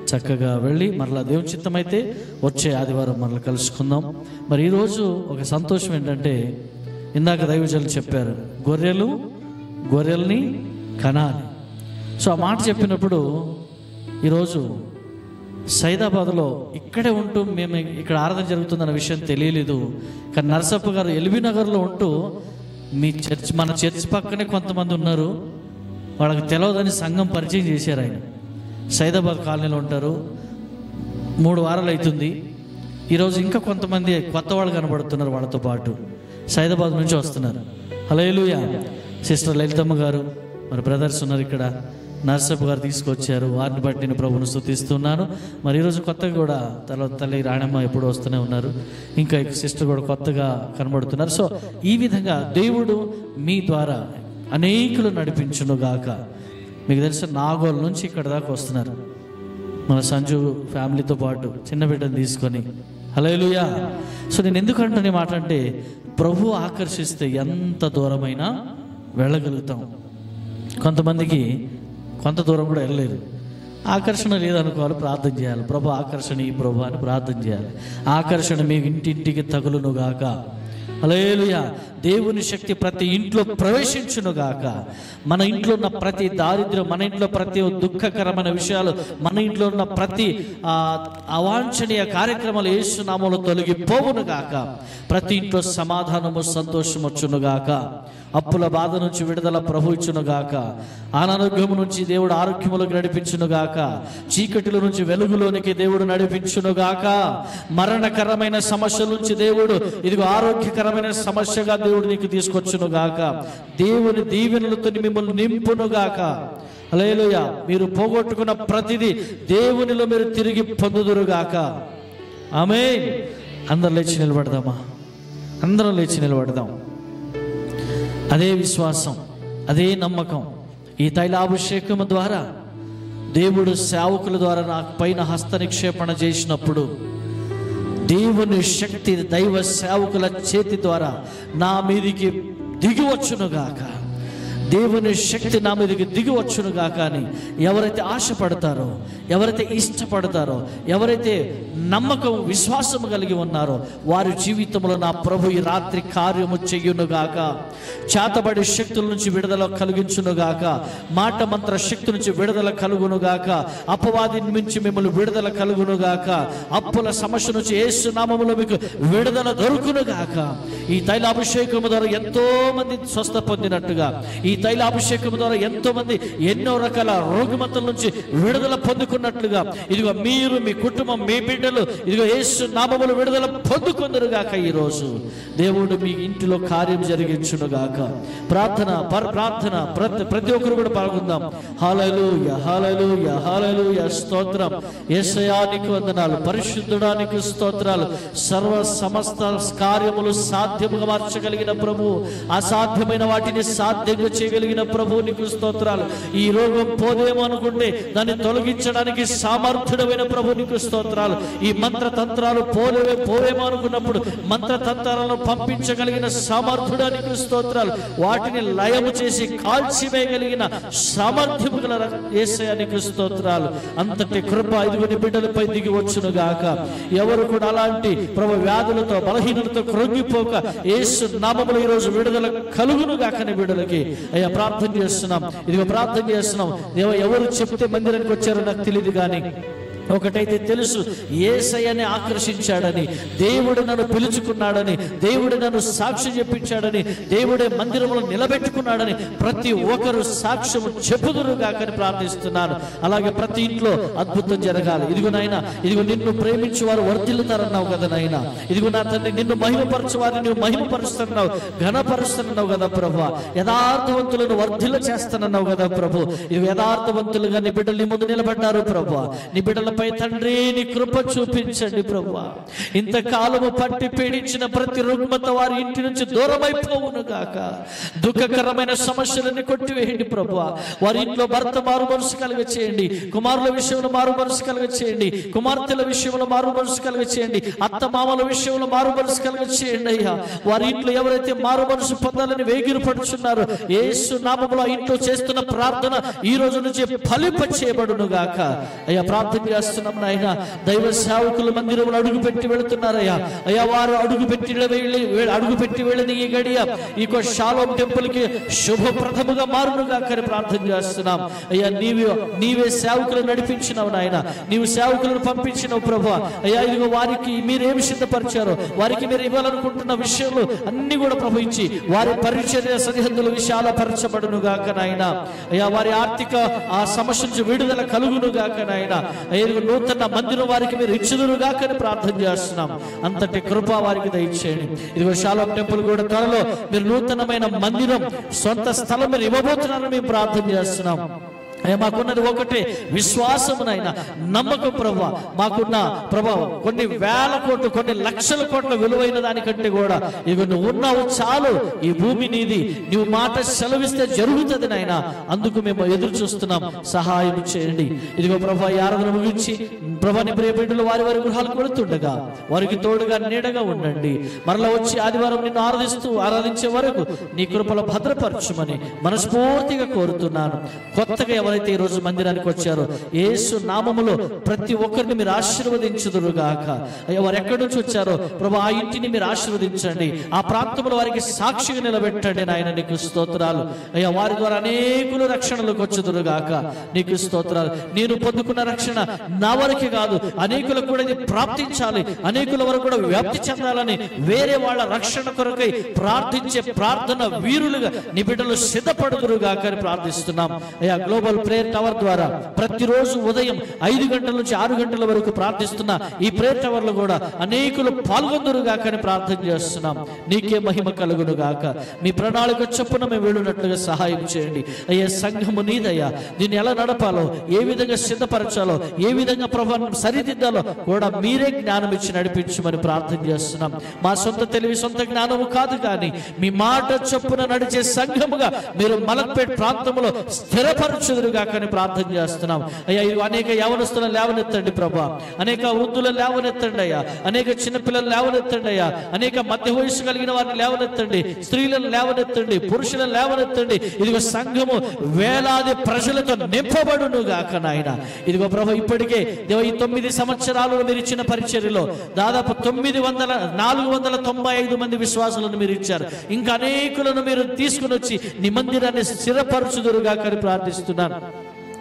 చక్కగా వెళ్ళి మరలా దేవుని చిత్తమైతే వచ్చే ఆదివారం మరలా కలుసుకుందాం. మరి ఈరోజు ఒక సంతోషం ఏంటంటే, ఇందాక దైవజనులు చెప్పారు, గొర్రెల్ని కనాలి. సో ఆ మాట చెప్పినప్పుడు ఈరోజు సైదాబాద్లో ఇక్కడే ఉంటూ మేము ఇక్కడ ఆరాధన జరుగుతుందన్న విషయం తెలియలేదు. కానీ నరసప్ప గారు ఎల్బీ నగర్లో ఉంటూ మన చర్చ్ పక్కనే కొంతమంది ఉన్నారు, వాళ్ళకి తెలియదని సంఘం పరిచయం చేశారు. ఆయన సైదాబాద్ కాలనీలో ఉంటారు. 3 వారాలు అవుతుంది. ఈరోజు ఇంకా కొంతమంది కొత్త వాళ్ళు కనబడుతున్నారు, వాళ్ళతో పాటు సైదాబాద్ నుంచి వస్తున్నారు. హల్లెలూయా. సిస్టర్ లలితమ్మ గారు మరి బ్రదర్స్ ఉన్నారు ఇక్కడ, నర్సప్ప గారు తీసుకొచ్చారు. వారిని బట్టి నేను ప్రభువును స్తుతిస్తున్నాను. మరి ఈరోజు కొత్తగా కూడా తల్లి రాణమ్మ ఎప్పుడు వస్తూనే ఉన్నారు. ఇంకా సిస్టర్ కూడా కొత్తగా కనబడుతున్నారు. సో ఈ విధంగా దేవుడు మీ ద్వారా అనేకులు నడిపించునుగాక. మీకు తెలిసిన నాగోల్ నుంచి ఇక్కడ దాకా వస్తున్నారు మన సంజు ఫ్యామిలీతో పాటు చిన్న బిడ్డను తీసుకొని. హల్లెలూయా. సో నేను ఎందుకంటే మాట అంటే, ప్రభు ఆకర్షిస్తే ఎంత దూరమైనా వెళ్ళగలుగుతాం. కొంతమందికి కొంత దూరం కూడా వెళ్ళలేదు. ఆకర్షణ లేదనుకోవాలి, ప్రార్థన చేయాలి. ప్రభు ఆకర్షణ ఈ ప్రభు అని ప్రార్థన చేయాలి. ఆకర్షణ మీ ఇంటింటికి తగులునుగాక. హల్లెలూయా. దేవుని శక్తి ప్రతి ఇంట్లో ప్రవేశించునుగాక. మన ఇంట్లో ఉన్న ప్రతి దారిద్ర్యం, మన ఇంట్లో ప్రతి దుఃఖకరమైన విషయాలు, మన ఇంట్లో ఉన్న ప్రతి అవాంఛనీయ కార్యక్రమాలు యేసు నామములో తొలగిపోవునుగాక. ప్రతి ఇంట్లో సమాధానము, సంతోషం వచ్చునుగాక. అప్పుల బాధ నుంచి విడుదల ప్రభు ఇచ్చునుగాక. అనారోగ్యము నుంచి దేవుడు ఆరోగ్యములకు నడిపించునుగాక. చీకటిలో నుంచి వెలుగులోనికి దేవుడు నడిపించునుగాక. మరణకరమైన సమస్యల నుంచి దేవుడు ఇదిగో ఆరోగ్యకరమైన సమస్యగా దేవుడు నీకు తీసుకొచ్చునుగాక. దేవుని దీవెనలతో మిమ్మల్ని నింపునుగాక. హల్లెలూయా. మీరు పోగొట్టుకున్న ప్రతిదీ దేవునిలో మీరు తిరిగి పొందుదురుగాక. ఆమేన్. అందరూ లేచి నిలబడదామా? అందరం లేచి నిలబడదాం. అదే విశ్వాసం, అదే నమ్మకం. ఈ తైలాభిషేకం ద్వారా దేవుడు సేవకుల ద్వారా నాకు పైన హస్త నిక్షేపణ చేసినప్పుడు దేవుని శక్తి దైవ సేవకుల చేతి ద్వారా నా మీదికి దిగివచ్చునుగాక. దేవుని శక్తి నా మీదకి దిగివచ్చునుగాక అని ఎవరైతే ఆశపడతారో, ఎవరైతే ఇష్టపడతారో, ఎవరైతే నమ్మకం విశ్వాసము కలిగి ఉన్నారో వారి జీవితంలో నా ప్రభు ఈ రాత్రి కార్యము చెయ్యునుగాక. చేతబడి శక్తుల నుంచి విడుదల కలిగించునుగాక. మాట మంత్ర శక్తి నుంచి విడుదల కలుగునుగాక. అపవాది నుంచి మిమ్మల్ని విడుదల కలుగునుగాక. అప్పుల సమస్య నుంచి యేసు నామములో మీకు విడుదల దొరుకునుగాక. ఈ తైలాభిషేకము ద్వారా ఎంతో మంది స్వస్థ పొందినట్టుగా, ఈ తైలాభిషేకం ద్వారా ఎంతో మంది ఎన్నో రకాల రోగమతల నుంచి విడుదల పొందుకున్నట్లుగా ఇదిగో మీరు, మీ కుటుంబం, మీ బిడ్డలు ఇదిగో యేసు నామములో విడుదల పొందుకుందరుగాక. ఈరోజు దేవుడు మీ ఇంటిలో కార్యం జరిగించునుగాక. ప్రార్థన ప్రతి ఒక్కరు కూడా పాల్గొందాం. హల్లెలూయా, హల్లెలూయా, హల్లెలూయా. స్తోత్రం యేసయ్యా, నీకు వందనాలు. పరిశుద్ధుడా, నీకు స్తోత్రాలు. సర్వ సమస్త కార్యములు సాధ్యముగా మార్చగలిగిన ప్రభు, అసాధ్యమైన వాటిని సాధ్యంగా చేయగలిగిన ప్రభు నీకు స్తోత్రాలు. ఈ రోగం పోదేమో అనుకుంటే దాన్ని తొలగించడానికి సామర్థ్యుడమైన ప్రభు నీకు స్తోత్రాలు. ఈ మంత్రతంత్రాలు పోవేమో అనుకున్నప్పుడు మంత్రతంత్రాలను పంపించగలిగిన సామర్థ్యుడా నీకు స్తోత్రాలు. వాటిని లయము చేసి కాల్చివేయగలిగిన సామర్థ్యము గల యేసయ్యా నీకు స్తోత్రాలు. అంతటి కృప ఇదిగోని బిడ్డలపై దిగి వచ్చునుగాక. ఎవరు కూడా అలాంటి ప్రభు వ్యాధులతో, బలహీనలతో కృంగిపోక యేసు నామములో ఈరోజు విడుదల కలుగునుగాకని బిడ్డలకి అయ్యా ప్రార్థన చేస్తున్నాం. ఇదిగో ప్రార్థన చేస్తున్నాం. ఎవరు చెప్తే మందిరానికి వచ్చారో నాకు తెలియదు, కానీ ఒకటైతే తెలుసు, యేసయ్యని ఆకర్షించాడని, దేవుడు నన్ను పిలుచుకున్నాడని, దేవుడు నన్ను సాక్షి చెప్పించాడని, దేవుడే మందిరంలో నిలబెట్టుకున్నాడని ప్రతి ఒక్కరు సాక్ష్యము చెప్పుదురుగాకని ప్రార్థిస్తున్నాను. అలాగే ప్రతి ఇంట్లో అద్భుతం జరగాలి. ఇదిగో నాయన, ఇదిగో నిన్ను ప్రేమించు వారు వర్ధిల్లుతారన్నావు కదా నాయన. ఇదిగో నా తండ్రి, నిన్ను మహిమపరచు వారిని నువ్వు మహిమపరుస్తున్నావు, ఘనపరుస్తున్నావు కదా ప్రభు. యథార్థవంతులను వర్ధిల్ల చేస్తానన్నావు కదా ప్రభు. ఇవి యథార్థవంతులుగా నీ బిడ్డలు నీ ముందు నిలబడ్డారు ప్రభు. నీ బిడ్డలపై తండ్రి నీ కృప చూపించండి ప్రభు. ఇంతకాలము పట్టి పీడించిన ప్రతి రుగ్మత వారి ఇంటి నుంచి దూరమైపోవును గాక. దుఃఖకరమైన సమస్యలన్నీ కొట్టివేయండి ప్రభు. వారి ఇంట్లో భర్త మారు మనసు కలుగ చేయండి, కుమారుల విషయంలో మారు మనసు కలుగ చేయండి, కుమార్తెల విషయంలో మారు మనసు కలుగ చేయండి, అత్త మామల విషయంలో మారు మనసు కలుగ చేయండి అయ్యా. వారి ఇంట్లో ఎవరైతే మారు మనసు పొందాలని వేగిరి పడుచున్నారో యేసు నామములో ఇంట్లో చేస్తున్న ప్రార్థన ఈ రోజు నుంచి ఫలింప చేయబడును గాక. అయ్యా ప్రార్థన చేస్తున్నాం నాయన. దైవ సేవకులు మందిరంలో అడుగు పెట్టి వెళుతున్నారయ్యా. అయ్యా వారు అడుగు పెట్టి వెళ్ళిన ఈ గడియ ఈ షాలోం టెంపుల్ కి శుభప్రదముగా మారును గాక అని ప్రార్థన చేస్తున్నాం. అయ్యా నీవే సేవకులను నడిపించినావు నాయన, నీవు సేవకులను పంపించినావు ప్రభు. అయ్యా ఇదిగో వారికి మీరేమి సిద్ధపరిచారో, వారికి మీరు ఇవ్వాలనుకుంటున్న విషయంలో అన్ని కూడా ప్రభవించి వారి పరిచర్య సరిహద్దులు విశాలపరచబడును గాక నాయన. అయ్యా వారి ఆర్థిక ఆ సమస్య నుంచి విడుదల కలుగును గాక నాయన. నూతన మందిరం వారికి మీరు ఇచ్చుదురు గాక అని ప్రార్థన చేస్తున్నాం. అంతటి కృప వారికి దయచేయండి. ఇదిగో షాలోం టెంపుల్ కూడా త్వరలో మీరు నూతనమైన మందిరం, సొంత స్థలం మీరు ఇవ్వబోతున్నారని మేము ప్రార్థన చేస్తున్నాం. మాకున్నది ఒకటే విశ్వాసమునైనా నమ్మకం ప్రభా. మాకున్న ప్రభావం కొన్ని వేల కోట్లు, కొన్ని లక్షల కోట్ల విలువైన దానికంటే కూడా ఇక నువ్వు ఉన్నావు చాలు, ఈ భూమి నీది, నువ్వు మాట సెలవిస్తే జరుగుతుంది నాయన. అందుకు మేము ఎదురు చూస్తున్నాం, సహాయం చేయండి. ఇదిగో ప్రభా ఈ ఆరాధన ముగించి ప్రభా నీ ప్రియ బిడ్డలు వారి వారి గృహాలు కొడుతుండగా వారికి తోడుగా నీడగా ఉండండి. మరలా వచ్చి ఆదివారం నిన్ను ఆరాధించే వరకు నీ కృపలో భద్రపరచుమని మనస్ఫూర్తిగా కోరుతున్నాను. కొత్తగా ఎవరైతే ఈ రోజు మందిరానికి వచ్చారో యేసు నామములో ప్రతి ఒక్కరిని మీరు ఆశీర్వదించుదురుగాక. అయ్యా వారు ఎక్కడి నుంచి వచ్చారో ప్రభు ఆ ఇంటిని మీరు ఆశీర్వదించండి, ఆ ప్రాంతంలో వారికి సాక్షిగా నిలబెట్టండి నాయన. నీకు స్తోత్రాలు అయ్యా. వారి ద్వారా అనేకులు రక్షణలకు వచ్చుదురుగాక. నీకు స్తోత్రాలు. నేను పొందుకున్న రక్షణ నా వరకే కాదు, అనేకులకు కూడా ఇది ప్రాప్తించాలి, అనేకుల వరకు కూడా వ్యాప్తి చెందాలని వేరే వాళ్ళ రక్షణ కొరకై ప్రార్థించే ప్రార్థన వీరులుగా నీ బిడ్డలు సిద్ధపడుదురుగాక అని ప్రార్థిస్తున్నాం. అయ్యా గ్లోబల్ ప్రేయర్ టవర్ ద్వారా ప్రతిరోజు ఉదయం 5 గంటల నుంచి 6 గంటల వరకు ప్రార్థిస్తున్న ఈ ప్రేయర్ టవర్ లో కూడా అనేకులు పాల్గొందురుగాక అని ప్రార్థన చేస్తున్నాం. నీకే మహిమ కలుగును గాక. మీ ప్రణాళిక చొప్పున మేము వెళ్ళినట్లుగా సహాయం చేయండి అయ్యా. సంఘము నీదయ్యా, దీన్ని ఎలా నడపాలో, ఏ విధంగా సిద్ధపరచాలో, ఏ విధంగా ప్రభావం సరిదిద్దాలో కూడా మీరే జ్ఞానం ఇచ్చి నడిపించమని ప్రార్థన చేస్తున్నాం. మా సొంత తెలివి, సొంత జ్ఞానము కాదు, కానీ మీ మాట చొప్పున నడిచే సంఘముగా మీరు మలక్పేట్ ప్రాంతంలో స్థిరపరచుదురుగాక అని ప్రార్థన చేస్తున్నాం అయ్యా. అనేక యవనస్తులను లేవనెత్తండి ప్రభా, అనేక వృద్ధులను లేవనెత్తండి అయ్యా, అనేక చిన్నపిల్లలు లేవనెత్తండి అయ్యా, అనేక మధ్య వయసు కలిగిన వారిని లేవనెత్తండి, స్త్రీలను లేవనెత్తండి, పురుషులను లేవనెత్తండి. ఇదిగో సంఘము వేలాది ప్రజలతో నింపబడును గాక నాయన. ఇదిగో ప్రభు ఇప్పటికే ఈ 9 సంవత్సరాలు మీరు ఇచ్చిన పరిచర్యలో దాదాపు 495 మంది విశ్వాసులను మీరు ఇచ్చారు. ఇంకా అనేకులను మీరు తీసుకుని వచ్చి నీ మందిరాన్ని స్థిరపరచుదురుగాక అని ప్రార్థిస్తున్నాను.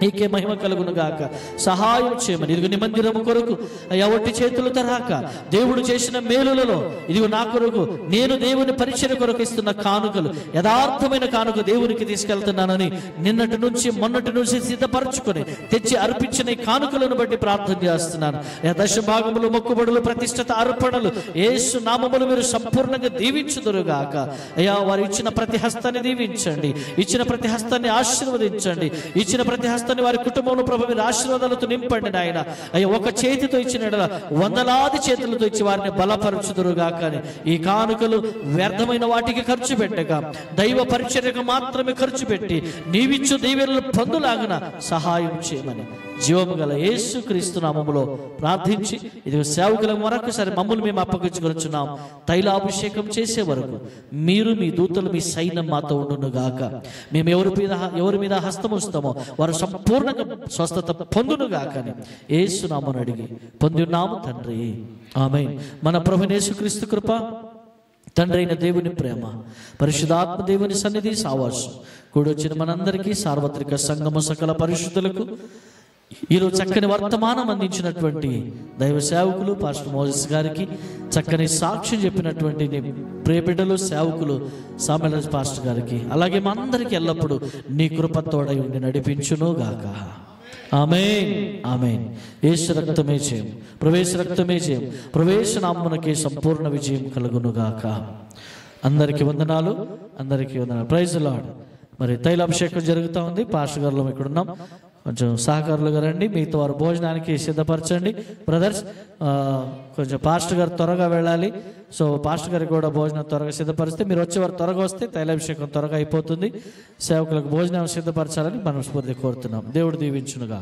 నీకే మహిమ కలుగును గాక. సహాయం చేయమని ఇదిగో నీ మందిరము కొరకు అయ్యా ఒట్టి చేతులు తరాక దేవుడు చేసిన మేలులలో ఇదిగో నా కొరకు నేను దేవుని పరిచర్య కొరకు ఇస్తున్న కానుకలు, యథార్థమైన కానుక దేవునికి తీసుకెళ్తున్నానని నిన్నటి నుంచి మొన్నటి నుంచి సిద్ధపరచుకొని తెచ్చి అర్పించిన ఈ కానుకలను బట్టి ప్రార్థన చేస్తున్నాను. దశభాగములు, మొక్కుబడులు, ప్రతిష్ఠిత అర్పణలు యేసు నామములు మీరు సంపూర్ణంగా దీవించుదురుగాక. అయ్యా వారు ఇచ్చిన ప్రతి హస్తాన్ని దీవించండి, ఇచ్చిన ప్రతి హస్తాన్ని ఆశీర్వదించండి, ఇచ్చిన ప్రతి హస్తాన్ని వారి కుటుంబంలో ప్రభు మీరు ఆశీర్వాదాలతో నింపండి నాయన. అయ్యా ఒక చేతితో ఇచ్చిన వందలాది చేతులతో ఇచ్చి వారిని బలపరచుదురుగాక. ఈ కానుకలు వ్యర్థమైన వాటికి ఖర్చు పెట్టక దైవ పరిచర్యకు మాత్రమే ఖర్చు పెట్టి నీవిచ్చు దీవెనలు పొందులాగున సహాయం చేయమని జీవము గల యేసు క్రీస్తు నామములో ప్రార్థించి ఇదిగో సేవకులకు మరొకసారి మమ్మల్ని మేము అప్పగించుకొనుచున్నాం. తైలాభిషేకం చేసే వరకు మీరు, మీ దూతలు, మీ సైన్యం మాతో ఉండును గాక. మేము ఎవరి మీద హస్తం ఉంచుతామో వారు సంపూర్ణంగా స్వస్థత పొందును గాక అని యేసు నామమున అడిగి పొంది ఉన్నాము తండ్రి, ఆమేన్. మన ప్రభువైన యేసుక్రీస్తు కృప, తండ్రి అయిన దేవుని ప్రేమ, పరిశుద్ధాత్మ దేవుని సన్నిధి సావాసం కూడొచ్చిన మనందరికీ, సార్వత్రిక సంగమ సకల పరిశుద్ధులకు ఈరోజు చక్కని వర్తమానం అందించినటువంటి దైవ సేవకులు పాస్టర్ మోజెస్ గారికి, చక్కని సాక్ష్యం చెప్పినటువంటి ప్రియబిడ్డలు సేవకులు సామెల్ పాస్టర్ గారికి, అలాగే మా అందరికీ ఎల్లప్పుడూ నీ కృప తోడై ఉండి నడిపించును గాక. ఆమేన్, ఆమేన్. యేసు రక్తమే జయం, ప్రవేశ రక్తమే జయం, ప్రవేశ నామమునకే సంపూర్ణ విజయం కలుగును గాక. అందరికీ వందనాలు, అందరికీ వందనాలు. Praise the lord. మరి తైలాభిషేకం జరుగుతూ ఉంది. పాస్టర్ గారు ఇక్కడ ఉన్నాం, కొంచెం సహకారులుగా రండి. మిగతా వారు భోజనానికి సిద్ధపరచండి. బ్రదర్స్, కొంచెం పాస్టర్ గారు త్వరగా వెళ్ళాలి. సో పాస్టర్ గారికి కూడా భోజనం త్వరగా సిద్ధపరిస్తే, మీరు వచ్చేవారు త్వరగా వస్తే తైలాభిషేకం త్వరగా అయిపోతుంది. సేవకులకు భోజనం సిద్ధపరచాలని మనస్ఫూర్తిగా కోరుతున్నాం. దేవుడు దీవించునుగా.